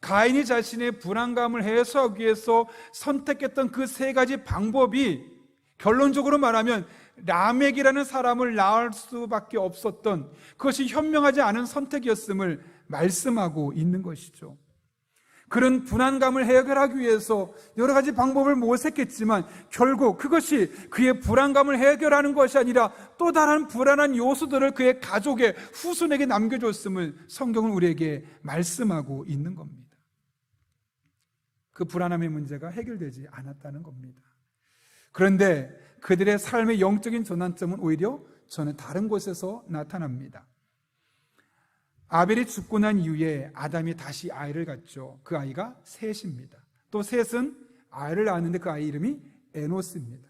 가인이 자신의 불안감을 해소하기 위해서 선택했던 그 3가지 방법이 결론적으로 말하면 라멕이라는 사람을 낳을 수밖에 없었던, 그것이 현명하지 않은 선택이었음을 말씀하고 있는 것이죠. 그런 불안감을 해결하기 위해서 여러 가지 방법을 모색했지만 결국 그것이 그의 불안감을 해결하는 것이 아니라 또 다른 불안한 요소들을 그의 가족의 후손에게 남겨줬음을 성경은 우리에게 말씀하고 있는 겁니다. 그 불안함의 문제가 해결되지 않았다는 겁니다. 그런데 그들의 삶의 영적인 전환점은 오히려 저는 다른 곳에서 나타납니다. 아벨이 죽고 난 이후에 아담이 다시 아이를 갖죠. 그 아이가 셋입니다. 또 셋은 아이를 낳았는데 그 아이 이름이 에노스입니다.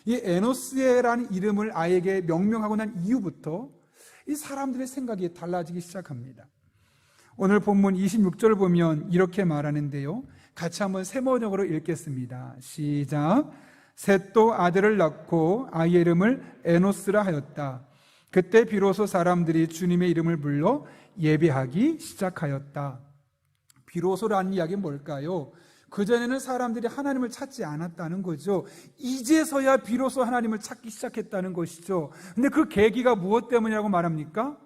이 에노스라는 이름을 아이에게 명명하고 난 이후부터 이 사람들의 생각이 달라지기 시작합니다. 오늘 본문 26절을 보면 이렇게 말하는데요. 같이 한번 세번역으로 읽겠습니다. 시작. 셋도 아들을 낳고 아이의 이름을 에노스라 하였다. 그때 비로소 사람들이 주님의 이름을 불러 예배하기 시작하였다. 비로소라는 이야기는 뭘까요? 그전에는 사람들이 하나님을 찾지 않았다는 거죠. 이제서야 비로소 하나님을 찾기 시작했다는 것이죠. 근데 그 계기가 무엇 때문이라고 말합니까?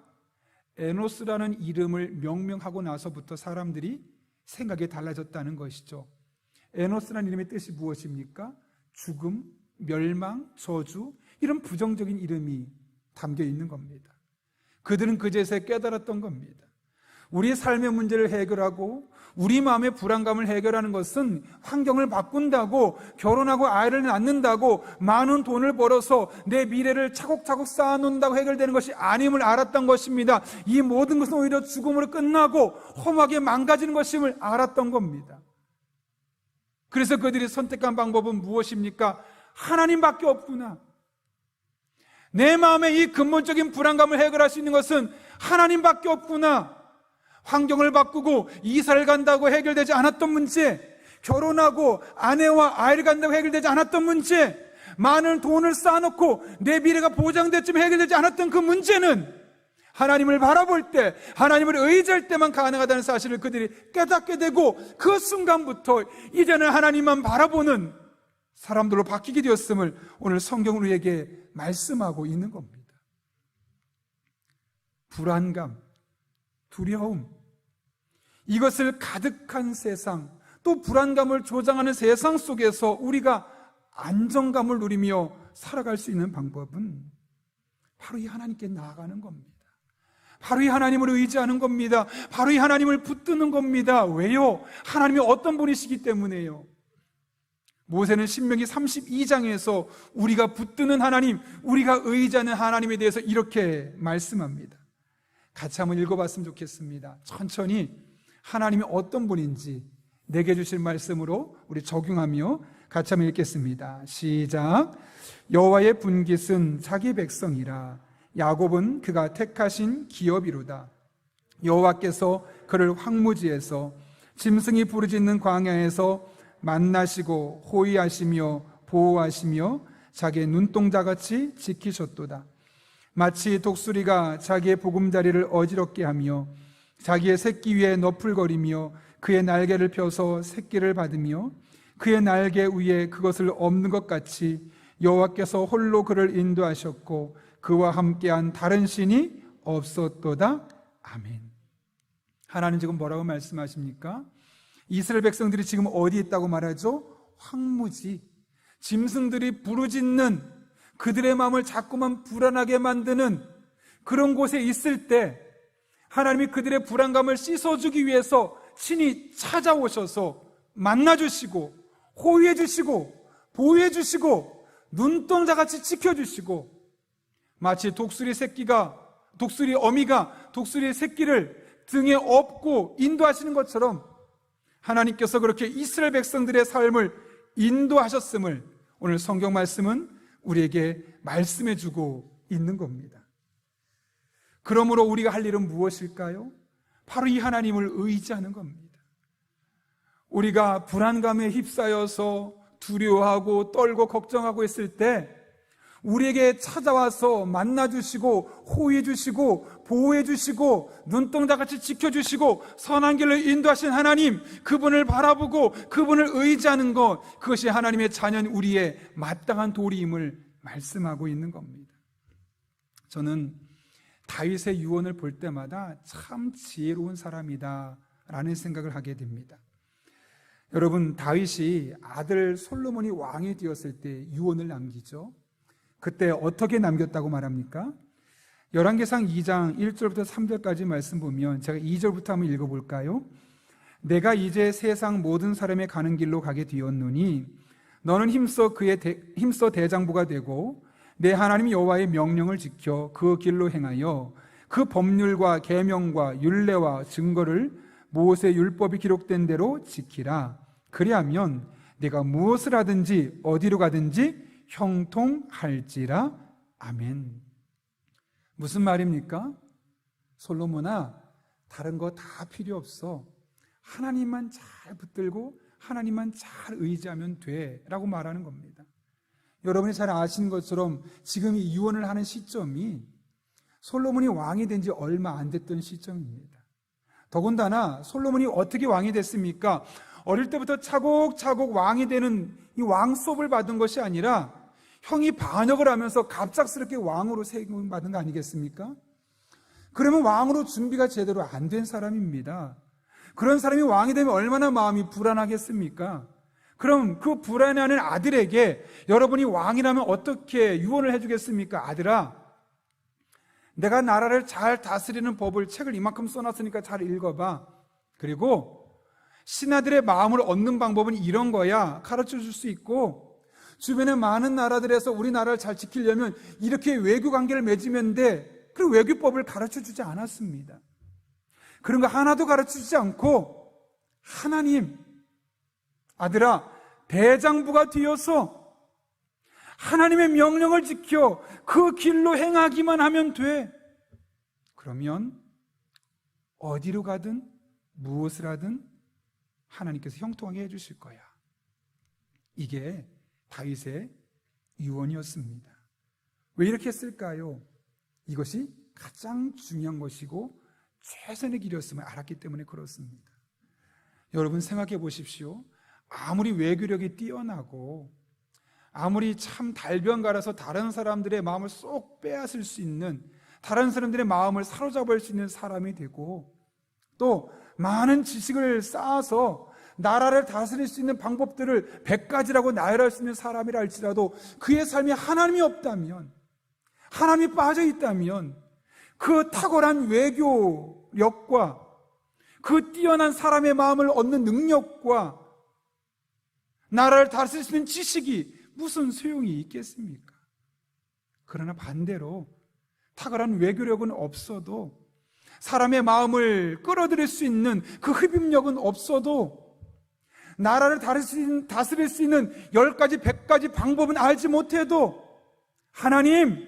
에노스라는 이름을 명명하고 나서부터 사람들이 생각이 달라졌다는 것이죠. 에노스라는 이름의 뜻이 무엇입니까? 죽음, 멸망, 저주, 이런 부정적인 이름이 담겨 있는 겁니다. 그들은 그제서야 깨달았던 겁니다. 우리의 삶의 문제를 해결하고 우리 마음의 불안감을 해결하는 것은 환경을 바꾼다고, 결혼하고 아이를 낳는다고, 많은 돈을 벌어서 내 미래를 차곡차곡 쌓아놓는다고 해결되는 것이 아님을 알았던 것입니다. 이 모든 것은 오히려 죽음으로 끝나고 험하게 망가지는 것임을 알았던 겁니다. 그래서 그들이 선택한 방법은 무엇입니까? 하나님밖에 없구나. 내 마음의 이 근본적인 불안감을 해결할 수 있는 것은 하나님밖에 없구나. 환경을 바꾸고 이사를 간다고 해결되지 않았던 문제, 결혼하고 아내와 아이를 간다고 해결되지 않았던 문제, 많은 돈을 쌓아놓고 내 미래가 보장됐지만 해결되지 않았던 그 문제는 하나님을 바라볼 때, 하나님을 의지할 때만 가능하다는 사실을 그들이 깨닫게 되고, 그 순간부터 이제는 하나님만 바라보는 사람들로 바뀌게 되었음을 오늘 성경은 우리에게 말씀하고 있는 겁니다. 불안감, 두려움, 이것을 가득한 세상, 또 불안감을 조장하는 세상 속에서 우리가 안정감을 누리며 살아갈 수 있는 방법은 바로 이 하나님께 나아가는 겁니다. 바로 이 하나님을 의지하는 겁니다. 바로 이 하나님을 붙드는 겁니다. 왜요? 하나님이 어떤 분이시기 때문에요. 모세는 신명기 32장에서 우리가 붙드는 하나님, 우리가 의지하는 하나님에 대해서 이렇게 말씀합니다. 같이 한번 읽어봤으면 좋겠습니다. 천천히 하나님이 어떤 분인지 내게 주실 말씀으로 우리 적용하며 같이 한번 읽겠습니다. 시작. 여호와의 분깃은 자기 백성이라. 야곱은 그가 택하신 기업이로다. 여호와께서 그를 황무지에서 짐승이 부르짖는 광야에서 만나시고 호위하시며 보호하시며 자기의 눈동자같이 지키셨도다. 마치 독수리가 자기의 보금자리를 어지럽게 하며 자기의 새끼 위에 너풀거리며 그의 날개를 펴서 새끼를 받으며 그의 날개 위에 그것을 엎는 것 같이 여호와께서 홀로 그를 인도하셨고 그와 함께한 다른 신이 없었도다. 아멘. 하나님 지금 뭐라고 말씀하십니까? 이스라엘 백성들이 지금 어디 있다고 말하죠? 황무지, 짐승들이 부르짖는, 그들의 마음을 자꾸만 불안하게 만드는 그런 곳에 있을 때 하나님이 그들의 불안감을 씻어주기 위해서 친히 찾아오셔서 만나주시고 호위해주시고 보호해주시고 눈동자같이 지켜주시고 마치 독수리 어미가 독수리의 새끼를 등에 업고 인도하시는 것처럼 하나님께서 그렇게 이스라엘 백성들의 삶을 인도하셨음을 오늘 성경 말씀은 우리에게 말씀해주고 있는 겁니다. 그러므로 우리가 할 일은 무엇일까요? 바로 이 하나님을 의지하는 겁니다. 우리가 불안감에 휩싸여서 두려워하고 떨고 걱정하고 있을 때 우리에게 찾아와서 만나주시고 호위해주시고 보호해주시고 눈동자같이 지켜주시고 선한 길로 인도하신 하나님, 그분을 바라보고 그분을 의지하는 것, 그것이 하나님의 자녀인 우리의 마땅한 도리임을 말씀하고 있는 겁니다. 저는 다윗의 유언을 볼 때마다 참 지혜로운 사람이다 라는 생각을 하게 됩니다. 여러분, 다윗이 아들 솔로몬이 왕이 되었을 때 유언을 남기죠. 그때 어떻게 남겼다고 말합니까? 열왕기상 2장 1절부터 3절까지 말씀 보면 제가 2절부터 한번 읽어볼까요? 내가 이제 세상 모든 사람의 가는 길로 가게 되었노니 너는 힘써 대장부가 되고 내 하나님 여호와의 명령을 지켜 그 길로 행하여 그 법률과 계명과 율례와 증거를 모세 율법이 기록된 대로 지키라. 그리하면 내가 무엇을 하든지 어디로 가든지 형통할지라. 아멘. 무슨 말입니까? 솔로몬아, 다른 거 다 필요 없어. 하나님만 잘 붙들고 하나님만 잘 의지하면 돼 라고 말하는 겁니다. 여러분이 잘 아시는 것처럼 지금 이 유언을 하는 시점이 솔로몬이 왕이 된 지 얼마 안 됐던 시점입니다. 더군다나 솔로몬이 어떻게 왕이 됐습니까? 어릴 때부터 차곡차곡 왕이 되는 이 왕 수업을 받은 것이 아니라 형이 반역을 하면서 갑작스럽게 왕으로 세움을 받은 거 아니겠습니까? 그러면 왕으로 준비가 제대로 안 된 사람입니다. 그런 사람이 왕이 되면 얼마나 마음이 불안하겠습니까? 그럼 그 불안해하는 아들에게 여러분이 왕이라면 어떻게 유언을 해주겠습니까? 아들아, 내가 나라를 잘 다스리는 법을 책을 이만큼 써놨으니까 잘 읽어봐. 그리고 신하들의 마음을 얻는 방법은 이런 거야 가르쳐 줄 수 있고, 주변의 많은 나라들에서 우리나라를 잘 지키려면 이렇게 외교 관계를 맺으면 돼. 그리고 외교법을 가르쳐 주지 않았습니다. 그런 거 하나도 가르쳐 주지 않고, 하나님, 아들아, 대장부가 되어서 하나님의 명령을 지켜 그 길로 행하기만 하면 돼. 그러면 어디로 가든 무엇을 하든 하나님께서 형통하게 해주실 거야. 이게 다윗의 유언이었습니다. 왜 이렇게 했을까요? 이것이 가장 중요한 것이고 최선의 길이었음을 알았기 때문에 그렇습니다. 여러분 생각해 보십시오. 아무리 외교력이 뛰어나고 아무리 참 달변가라서 다른 사람들의 마음을 쏙 빼앗을 수 있는, 다른 사람들의 마음을 사로잡을 수 있는 사람이 되고, 또 많은 지식을 쌓아서 나라를 다스릴 수 있는 방법들을 100가지라고 나열할 수 있는 사람이라 할지라도 그의 삶이 하나님이 없다면, 하나님이 빠져 있다면 그 탁월한 외교력과 그 뛰어난 사람의 마음을 얻는 능력과 나라를 다스릴 수 있는 지식이 무슨 소용이 있겠습니까? 그러나 반대로 탁월한 외교력은 없어도, 사람의 마음을 끌어들일 수 있는 그 흡입력은 없어도, 나라를 다스릴 수 있는 10가지, 100가지 방법은 알지 못해도 하나님,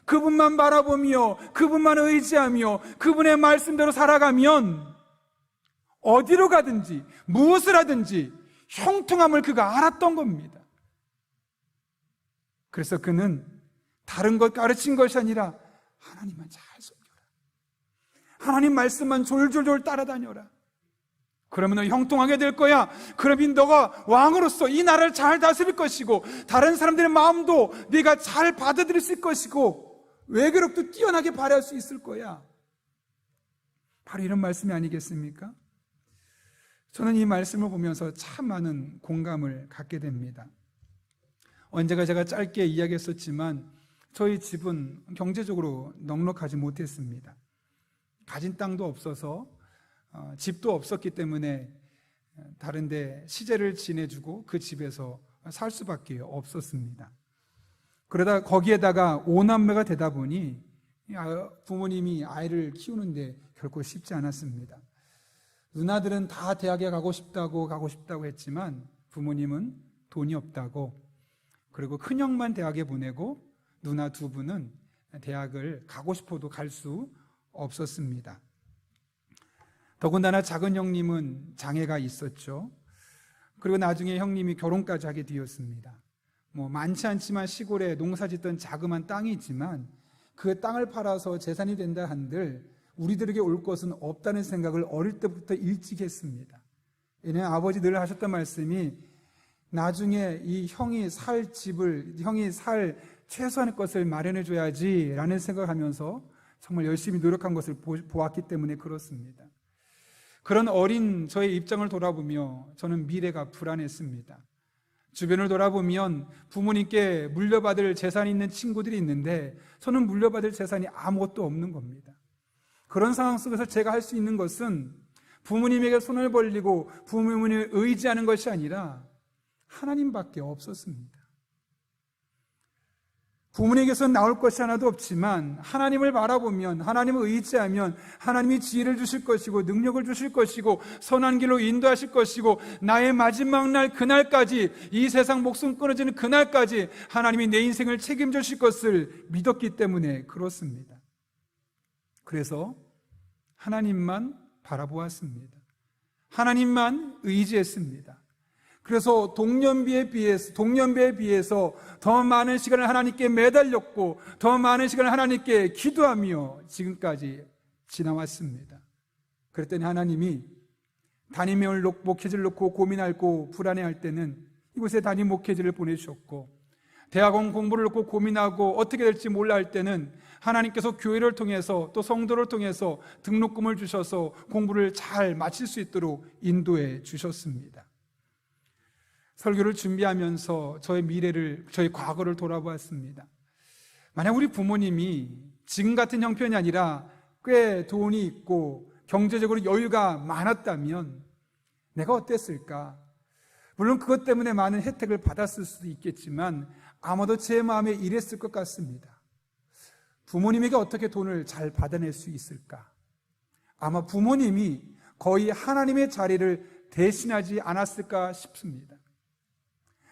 그분만 바라보며 그분만 의지하며 그분의 말씀대로 살아가면 어디로 가든지 무엇을 하든지 형통함을 그가 알았던 겁니다. 그래서 그는 다른 것 가르친 것이 아니라 하나님만 잘 섬겨라, 하나님 말씀만 졸졸졸 따라다녀라. 그러면 너 형통하게 될 거야. 그러면 너가 왕으로서 이 나라를 잘 다스릴 것이고, 다른 사람들의 마음도 네가 잘 받아들일 수 있을 것이고, 외교력도 뛰어나게 발휘할 수 있을 거야. 바로 이런 말씀이 아니겠습니까? 저는 이 말씀을 보면서 참 많은 공감을 갖게 됩니다. 언제가 제가 짧게 이야기했었지만 저희 집은 경제적으로 넉넉하지 못했습니다. 가진 땅도 없어서 집도 없었기 때문에 다른데 시제를 지내주고 그 집에서 살 수밖에 없었습니다. 그러다 거기에다가 5남매가 되다 보니 부모님이 아이를 키우는데 결코 쉽지 않았습니다. 누나들은 다 대학에 가고 싶다고 했지만 부모님은 돈이 없다고, 그리고 큰형만 대학에 보내고 누나 두 분은 대학을 가고 싶어도 갈 수 없었습니다. 더군다나 작은 형님은 장애가 있었죠. 그리고 나중에 형님이 결혼까지 하게 되었습니다. 많지 않지만 시골에 농사 짓던 자그마한 땅이 있지만 그 땅을 팔아서 재산이 된다 한들 우리들에게 올 것은 없다는 생각을 어릴 때부터 일찍 했습니다. 왜냐하면 아버지 늘 하셨던 말씀이 나중에 이 형이 살 집을, 형이 살 최소한의 것을 마련해 줘야지 라는 생각을 하면서 정말 열심히 노력한 것을 보았기 때문에 그렇습니다. 그런 어린 저의 입장을 돌아보며 저는 미래가 불안했습니다. 주변을 돌아보면 부모님께 물려받을 재산이 있는 친구들이 있는데 저는 물려받을 재산이 아무것도 없는 겁니다. 그런 상황 속에서 제가 할 수 있는 것은 부모님에게 손을 벌리고 부모님을 의지하는 것이 아니라 하나님밖에 없었습니다. 부모님에게서 나올 것이 하나도 없지만 하나님을 바라보면, 하나님을 의지하면 하나님이 지혜를 주실 것이고 능력을 주실 것이고 선한 길로 인도하실 것이고 나의 마지막 날 그날까지, 이 세상 목숨 끊어지는 그날까지 하나님이 내 인생을 책임져 주실 것을 믿었기 때문에 그렇습니다. 그래서 하나님만 바라보았습니다. 하나님만 의지했습니다. 그래서 동년배에 비해서 더 많은 시간을 하나님께 매달렸고 더 많은 시간을 하나님께 기도하며 지금까지 지나왔습니다. 그랬더니 하나님이 담임 목회지를 놓고 고민하고 불안해할 때는 이곳에 담임 목회지를 보내주셨고, 대학원 공부를 놓고 고민하고 어떻게 될지 몰라 할 때는 하나님께서 교회를 통해서 또 성도를 통해서 등록금을 주셔서 공부를 잘 마칠 수 있도록 인도해 주셨습니다. 설교를 준비하면서 저의 미래를, 저의 과거를 돌아보았습니다. 만약 우리 부모님이 지금 같은 형편이 아니라 꽤 돈이 있고 경제적으로 여유가 많았다면 내가 어땠을까? 물론 그것 때문에 많은 혜택을 받았을 수도 있겠지만 아마도 제 마음에 이랬을 것 같습니다. 부모님에게 어떻게 돈을 잘 받아낼 수 있을까? 아마 부모님이 거의 하나님의 자리를 대신하지 않았을까 싶습니다.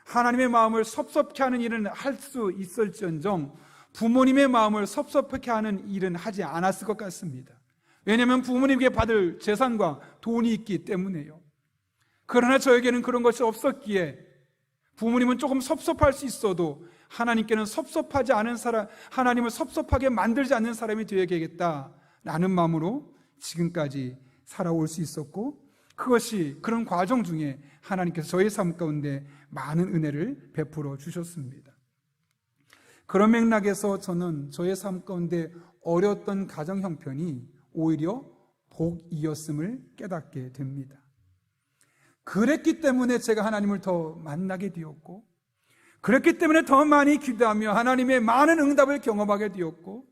하나님의 마음을 섭섭케 하는 일은 할 수 있을지언정 부모님의 마음을 섭섭하게 하는 일은 하지 않았을 것 같습니다. 왜냐하면 부모님께 받을 재산과 돈이 있기 때문에요. 그러나 저에게는 그런 것이 없었기에 부모님은 조금 섭섭할 수 있어도 하나님께는 섭섭하지 않은 사람, 하나님을 섭섭하게 만들지 않는 사람이 되어야겠다라는 마음으로 지금까지 살아올 수 있었고, 그것이 그런 과정 중에 하나님께서 저의 삶 가운데 많은 은혜를 베풀어 주셨습니다. 그런 맥락에서 저는 저의 삶 가운데 어려웠던 가정 형편이 오히려 복이었음을 깨닫게 됩니다. 그랬기 때문에 제가 하나님을 더 만나게 되었고, 그랬기 때문에 더 많이 기도하며 하나님의 많은 응답을 경험하게 되었고,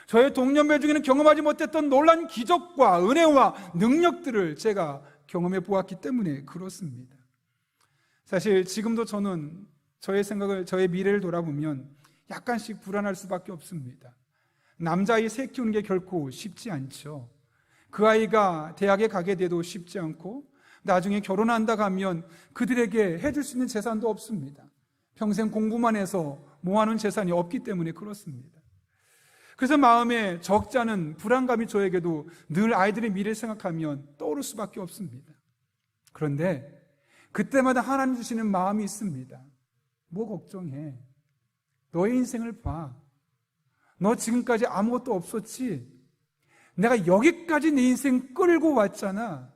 저의 동년배 중에는 경험하지 못했던 놀라운 기적과 은혜와 능력들을 제가 경험해 보았기 때문에 그렇습니다. 사실 지금도 저는 저의 생각을, 저의 미래를 돌아보면 약간씩 불안할 수밖에 없습니다. 남자아이 셋 키우는 게 결코 쉽지 않죠. 그 아이가 대학에 가게 돼도 쉽지 않고 나중에 결혼한다고 하면 그들에게 해줄 수 있는 재산도 없습니다. 평생 공부만 해서 모아놓은 재산이 없기 때문에 그렇습니다. 그래서 마음에 적지 않은 불안감이 저에게도 늘 아이들의 미래를 생각하면 떠오를 수밖에 없습니다. 그런데 그때마다 하나님 주시는 마음이 있습니다. 뭐 걱정해. 너의 인생을 봐. 너 지금까지 아무것도 없었지? 내가 여기까지 내 인생 끌고 왔잖아.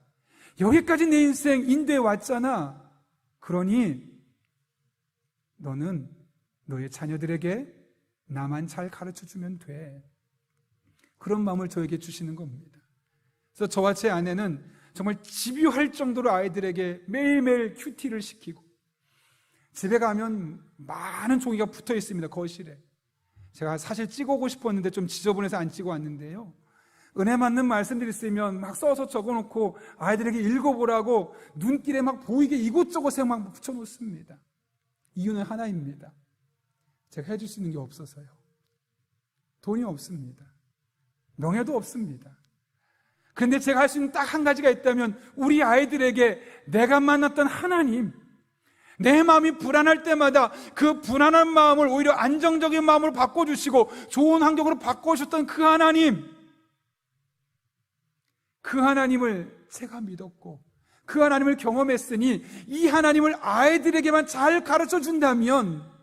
여기까지 내 인생 인도해 왔잖아. 그러니 너는 너의 자녀들에게 나만 잘 가르쳐주면 돼. 그런 마음을 저에게 주시는 겁니다. 그래서 저와 제 아내는 정말 집요할 정도로 아이들에게 매일매일 큐티를 시키고, 집에 가면 많은 종이가 붙어 있습니다. 거실에. 제가 사실 찍어오고 싶었는데 좀 지저분해서 안 찍어 왔는데요. 은혜 맞는 말씀들이 있으면 막 써서 적어놓고 아이들에게 읽어보라고 눈길에 막 보이게 이곳저곳에 막 붙여놓습니다. 이유는 하나입니다. 제가 해줄 수 있는 게 없어서요. 돈이 없습니다. 명예도 없습니다. 그런데 제가 할 수 있는 딱 한 가지가 있다면 우리 아이들에게 내가 만났던 하나님, 내 마음이 불안할 때마다 그 불안한 마음을 오히려 안정적인 마음으로 바꿔주시고 좋은 환경으로 바꿔주셨던 그 하나님을 제가 믿었고 그 하나님을 경험했으니 이 하나님을 아이들에게만 잘 가르쳐 준다면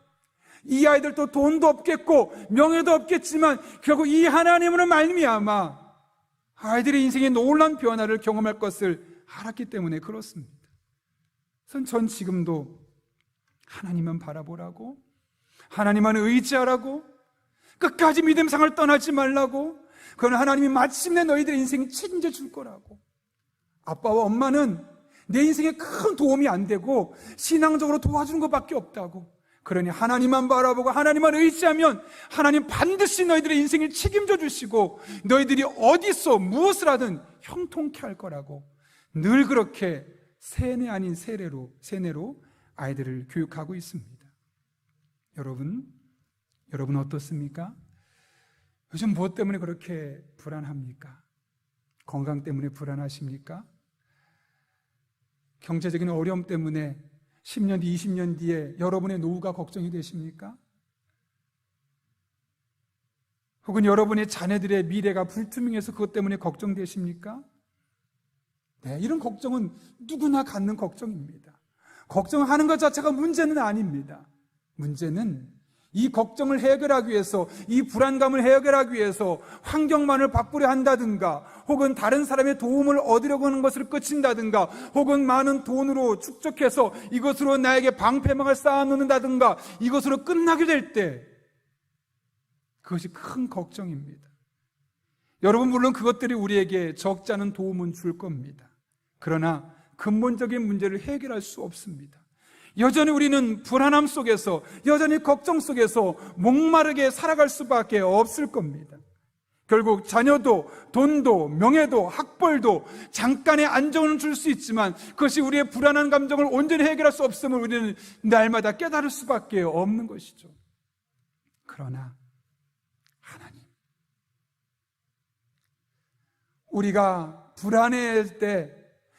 이 아이들도 돈도 없겠고 명예도 없겠지만 결국 이 하나님으로 말미암아 아이들의 인생의 놀라운 변화를 경험할 것을 알았기 때문에 그렇습니다. 전 지금도 하나님만 바라보라고, 하나님만 의지하라고, 끝까지 믿음상을 떠나지 말라고, 그건 하나님이 마침내 너희들의 인생을 책임져 줄 거라고. 아빠와 엄마는 내 인생에 큰 도움이 안 되고 신앙적으로 도와주는 것밖에 없다고. 그러니 하나님만 바라보고 하나님만 의지하면 하나님 반드시 너희들의 인생을 책임져 주시고 너희들이 어디서 무엇을 하든 형통케 할 거라고 늘 그렇게 세뇌 아닌 세뇌로 아이들을 교육하고 있습니다. 여러분 어떻습니까? 요즘 무엇 때문에 그렇게 불안합니까? 건강 때문에 불안하십니까? 경제적인 어려움 때문에 10년 뒤, 20년 뒤에 여러분의 노후가 걱정이 되십니까? 혹은 여러분의 자녀들의 미래가 불투명해서 그것 때문에 걱정되십니까? 네, 이런 걱정은 누구나 갖는 걱정입니다. 걱정하는 것 자체가 문제는 아닙니다. 문제는 이 걱정을 해결하기 위해서, 이 불안감을 해결하기 위해서 환경만을 바꾸려 한다든가 혹은 다른 사람의 도움을 얻으려고 하는 것을 끝인다든가 혹은 많은 돈으로 축적해서 이것으로 나에게 방패막을 쌓아놓는다든가 이것으로 끝나게 될 때 그것이 큰 걱정입니다. 여러분 물론 그것들이 우리에게 적지 않은 도움은 줄 겁니다. 그러나 근본적인 문제를 해결할 수 없습니다. 여전히 우리는 불안함 속에서, 여전히 걱정 속에서 목마르게 살아갈 수밖에 없을 겁니다. 결국 자녀도, 돈도, 명예도, 학벌도 잠깐의 안정을 줄 수 있지만 그것이 우리의 불안한 감정을 온전히 해결할 수 없음을 우리는 날마다 깨달을 수밖에 없는 것이죠. 그러나 하나님, 우리가 불안해할 때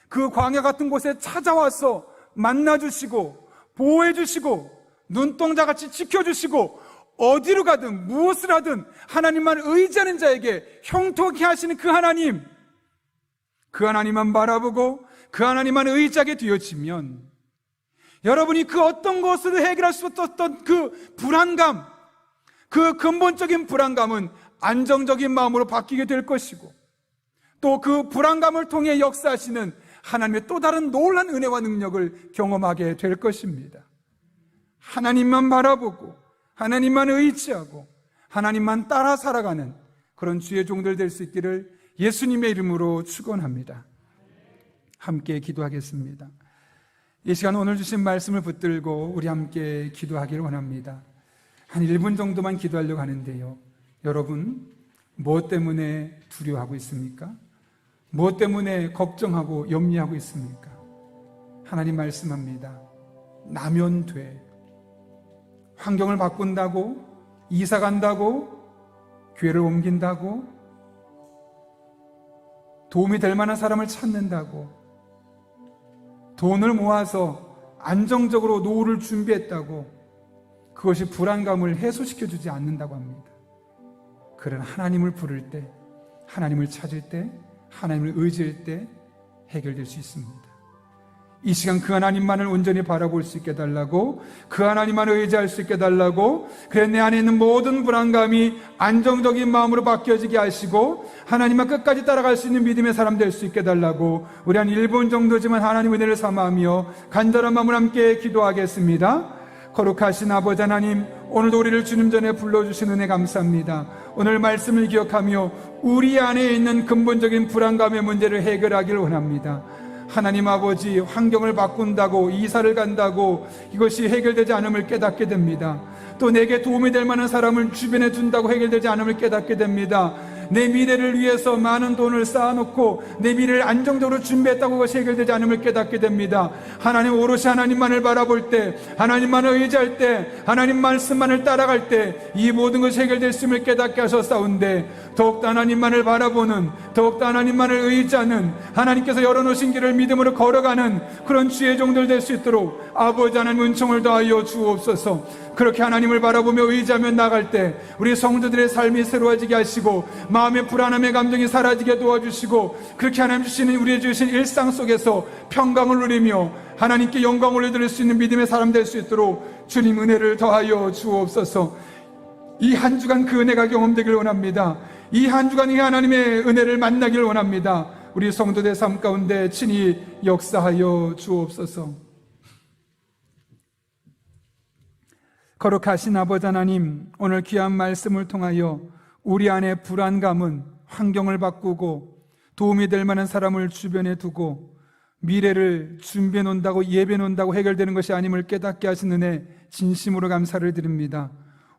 그 광야 같은 곳에 찾아와서 만나주시고 보호해주시고 눈동자같이 지켜주시고 어디로 가든 무엇을 하든 하나님만 의지하는 자에게 형통케 하시는 그 하나님만 바라보고 그 하나님만 의지하게 되어지면 여러분이 그 어떤 것으로 해결할 수 없었던 그 불안감, 그 근본적인 불안감은 안정적인 마음으로 바뀌게 될 것이고 또 그 불안감을 통해 역사하시는 하나님의 또 다른 놀라운 은혜와 능력을 경험하게 될 것입니다. 하나님만 바라보고 하나님만 의지하고 하나님만 따라 살아가는 그런 주의 종들 될 수 있기를 예수님의 이름으로 축원합니다. 함께 기도하겠습니다. 이 시간 오늘 주신 말씀을 붙들고 우리 함께 기도하기를 원합니다. 한 1분 정도만 기도하려고 하는데요. 여러분 무엇 때문에 두려워하고 있습니까? 무엇 때문에 걱정하고 염려하고 있습니까? 하나님 말씀합니다. 나면 돼. 환경을 바꾼다고, 이사 간다고, 교회를 옮긴다고, 도움이 될 만한 사람을 찾는다고, 돈을 모아서 안정적으로 노후를 준비했다고 그것이 불안감을 해소시켜주지 않는다고 합니다. 그러나 하나님을 부를 때, 하나님을 찾을 때, 하나님을 의지할 때 해결될 수 있습니다. 이 시간 그 하나님만을 온전히 바라볼 수 있게 해달라고, 그 하나님만을 의지할 수 있게 해달라고, 그래 내 안에 있는 모든 불안감이 안정적인 마음으로 바뀌어지게 하시고 하나님만 끝까지 따라갈 수 있는 믿음의 사람 될 수 있게 해달라고 우리 한 1분 정도지만 하나님 은혜를 삼아하며 간절한 마음을 함께 기도하겠습니다. 거룩하신 아버지 하나님, 오늘도 우리를 주님 전에 불러주신 은혜 감사합니다. 오늘 말씀을 기억하며 우리 안에 있는 근본적인 불안감의 문제를 해결하기를 원합니다. 하나님 아버지, 환경을 바꾼다고, 이사를 간다고 이것이 해결되지 않음을 깨닫게 됩니다. 또 내게 도움이 될 만한 사람을 주변에 둔다고 해결되지 않음을 깨닫게 됩니다. 내 미래를 위해서 많은 돈을 쌓아놓고 내 미래를 안정적으로 준비했다고 그것이 해결되지 않음을 깨닫게 됩니다. 하나님, 오롯이 하나님만을 바라볼 때, 하나님만을 의지할 때, 하나님 말씀만을 따라갈 때 이 모든 것이 해결될 수 있음을 깨닫게 하셨사온데, 더욱더 하나님만을 바라보는, 더욱더 하나님만을 의지하는, 하나님께서 열어놓으신 길을 믿음으로 걸어가는 그런 주의 종들 될 수 있도록 아버지 하나님 은총을 더하여 주옵소서. 그렇게 하나님을 바라보며 의지하며 나갈 때 우리 성도들의 삶이 새로워지게 하시고 마음의 불안함의 감정이 사라지게 도와주시고, 그렇게 하나님 주시는 우리의 주신 일상 속에서 평강을 누리며 하나님께 영광을 올려드릴 수 있는 믿음의 사람 될 수 있도록 주님 은혜를 더하여 주옵소서. 이 한 주간 그 은혜가 경험되길 원합니다. 이 한 주간 이 하나님의 은혜를 만나길 원합니다. 우리 성도들 삶 가운데 친히 역사하여 주옵소서. 거룩하신 아버지 하나님, 오늘 귀한 말씀을 통하여 우리 안에 불안감은 환경을 바꾸고 도움이 될 만한 사람을 주변에 두고 미래를 준비해 놓는다고, 예배해 놓는다고 해결되는 것이 아님을 깨닫게 하신 은혜 진심으로 감사를 드립니다.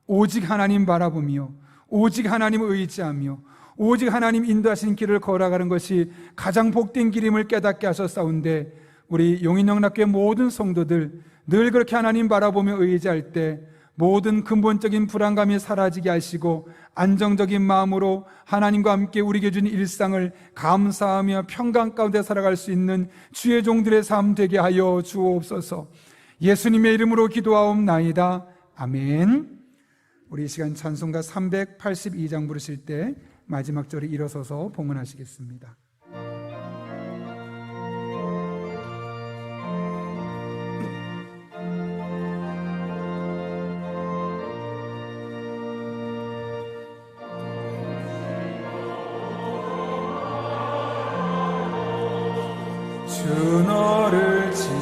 오직 하나님 바라보며, 오직 하나님을 의지하며, 오직 하나님 인도하신 길을 걸어가는 것이 가장 복된 길임을 깨닫게 하셨사온데, 우리 용인영락교회 모든 성도들 늘 그렇게 하나님 바라보며 의지할 때 모든 근본적인 불안감이 사라지게 하시고 안정적인 마음으로 하나님과 함께 우리에게 준 일상을 감사하며 평강 가운데 살아갈 수 있는 주의 종들의 삶 되게 하여 주옵소서. 예수님의 이름으로 기도하옵나이다. 아멘. 우리 이 시간 찬송가 382장 부르실 때 마지막 절에 일어서서 봉헌하시겠습니다. 주 너를 지키리,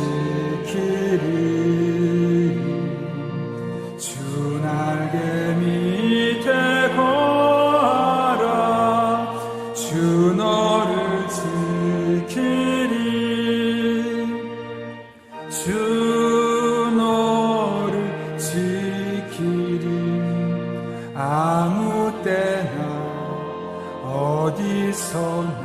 주 날개 밑에 거하라. 주 너를 지키리, 주 너를 지키리. 아무 때나 어디서나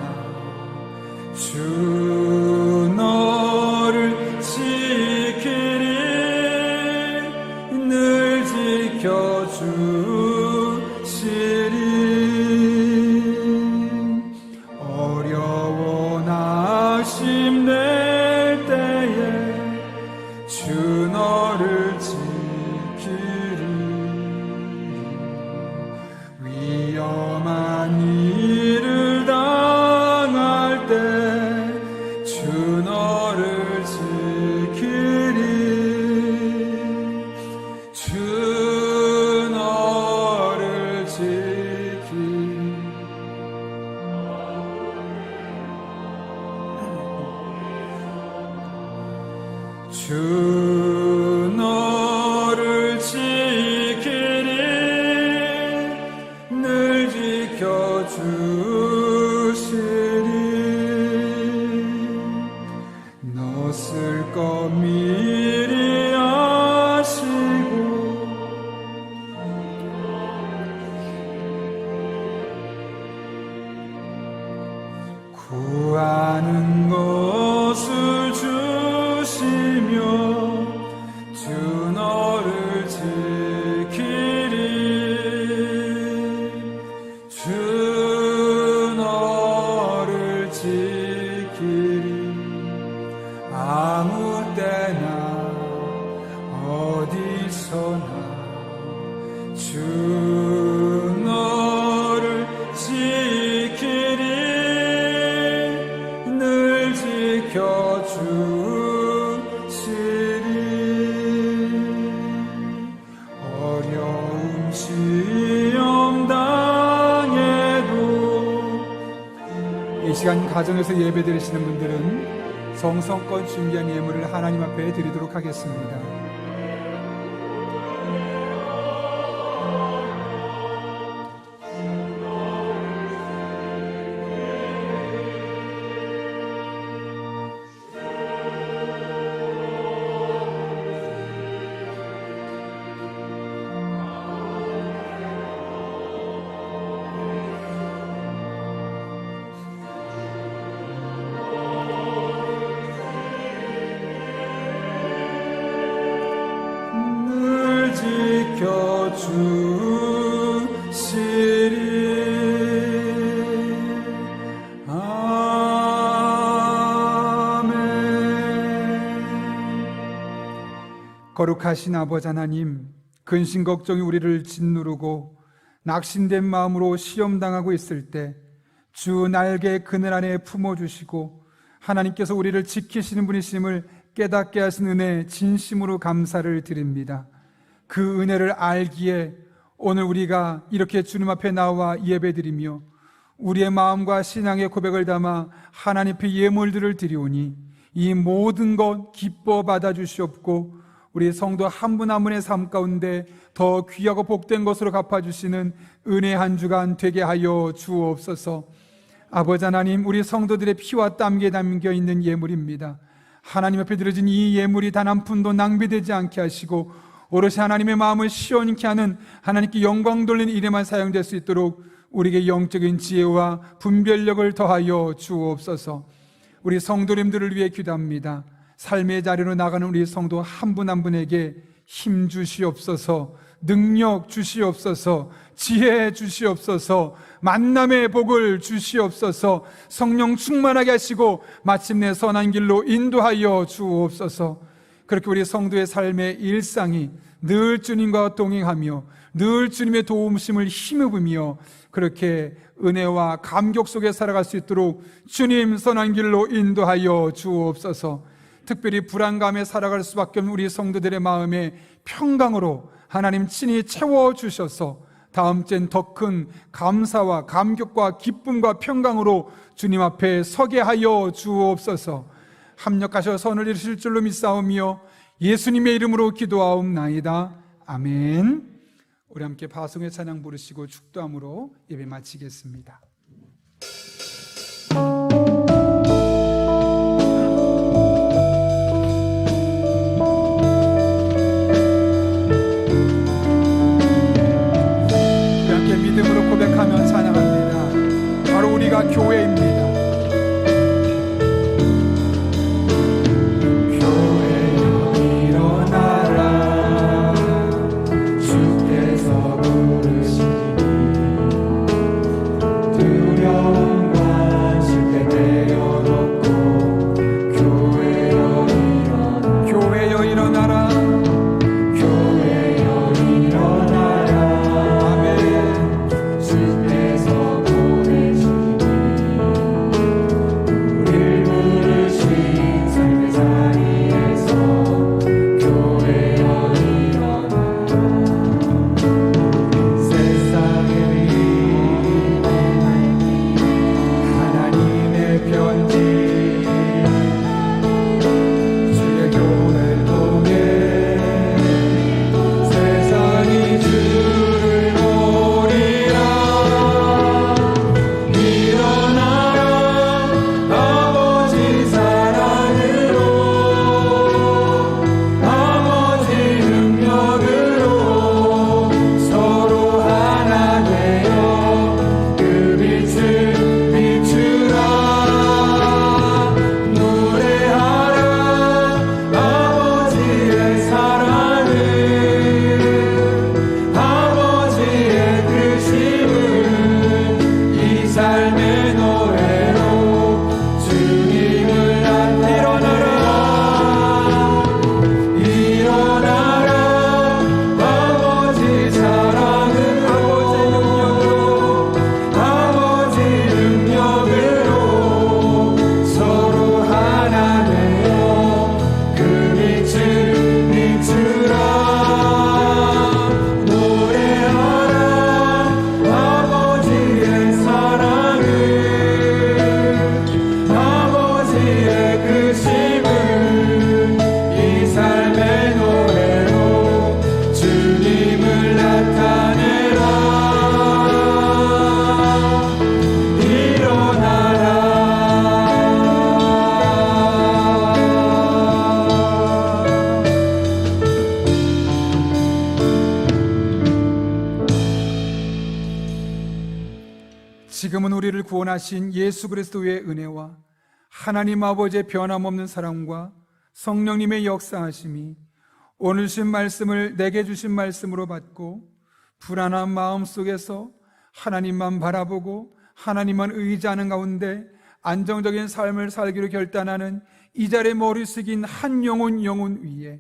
주 너를 지키리, 늘 지켜주시리. 어려워 낙심될 때에 주 너를 지키리. 위험한 일을 당할 때 주 너를 지키리, 주 너를 지키리. 주 너를 지키리, 늘 지켜주시리. 너 쓸 것 미리 아시고 구하는 것을 주시며 주 너를 지키리, 주 너를 지키리. 아무 때나 어디서나 주 너를 지키리, 늘 지켜주시리. 어려움 시험 당해도 이 시간 가정에서 예배 드리시는 분들은 정성껏 준비한 예물을 하나님 앞에 드리도록 하겠습니다. 거룩하신 아버지 하나님, 근심 걱정이 우리를 짓누르고 낙심된 마음으로 시험당하고 있을 때 주 날개 그늘 안에 품어주시고 하나님께서 우리를 지키시는 분이심을 깨닫게 하신 은혜 진심으로 감사를 드립니다. 그 은혜를 알기에 오늘 우리가 이렇게 주님 앞에 나와 예배드리며 우리의 마음과 신앙의 고백을 담아 하나님 앞에 예물들을 드리오니 이 모든 것 기뻐 받아주시옵고 우리 성도 한 분 한 분의 삶 가운데 더 귀하고 복된 것으로 갚아주시는 은혜 한 주간 되게 하여 주옵소서. 아버지 하나님, 우리 성도들의 피와 땀에 담겨 있는 예물입니다. 하나님 앞에 드려진 이 예물이 단 한 푼도 낭비되지 않게 하시고 오롯이 하나님의 마음을 시원케 하는 하나님께 영광 돌리는 일에만 사용될 수 있도록 우리에게 영적인 지혜와 분별력을 더하여 주옵소서. 우리 성도님들을 위해 기도합니다. 삶의 자리로 나가는 우리 성도 한 분 한 분에게 힘 주시옵소서, 능력 주시옵소서, 지혜 주시옵소서, 만남의 복을 주시옵소서, 성령 충만하게 하시고 마침내 선한 길로 인도하여 주옵소서. 그렇게 우리 성도의 삶의 일상이 늘 주님과 동행하며 늘 주님의 도움심을 힘입으며 그렇게 은혜와 감격 속에 살아갈 수 있도록 주님 선한 길로 인도하여 주옵소서. 특별히 불안감에 살아갈 수밖에 없는 우리 성도들의 마음에 평강으로 하나님 친히 채워주셔서 다음 주엔 더 큰 감사와 감격과 기쁨과 평강으로 주님 앞에 서게 하여 주옵소서. 합력하셔서 선을 이루실 줄로 믿사오며 예수님의 이름으로 기도하옵나이다. 아멘. 우리 함께 파송의 찬양 부르시고 축도함으로 예배 마치겠습니다. 믿음으로 고백하며 찬양합니다. 바로 우리가 교회입니다. 교회여 일어나라, 주께서 부르시니 두려움과 실패 내려놓고 교회여 일어나라, 교회여 일어나라, 교회여 일어나라. 아멘. 주께서 보내시니 우릴 부르신 삶의 자리에서 교회여 일어나라. 세상의 빛 하나님의 편지 주의 교회를 통해 세상이 주를 보리라. 일어나라 아버지 사랑으로, 아버지 능력으로 서로 하나 되어 그 빛을 비추라. 노래하라 아버지의 사랑을, 아버지의 크심을 이 삶의 노래로 주님을 일어나라. 일어나라 아버지 사랑을, 아버지 능력으로 서로 하나 되어 그 빛을 비추라. 노래하라 아버지의 사랑을, 아버지의 크심을 이 삶의 노래로 주님을 나타내라. 일어나라. 지금은 우리를 구원하신 예수 그리스도의 은혜와 하나님 아버지의 변함없는 사랑과 성령님의 역사하심이 오늘 주신 말씀을 내게 주신 말씀으로 받고 불안한 마음 속에서 하나님만 바라보고 하나님만 의지하는 가운데 안정적인 삶을 살기로 결단하는 이 자리에 머리 숙인 한 영혼 위에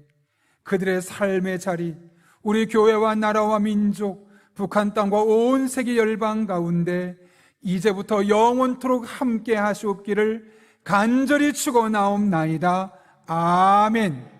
그들의 삶의 자리, 우리 교회와 나라와 민족, 북한 땅과 온 세계 열방 가운데 이제부터 영원토록 함께 하시옵기를 간절히 축원하옵나이다. 아멘.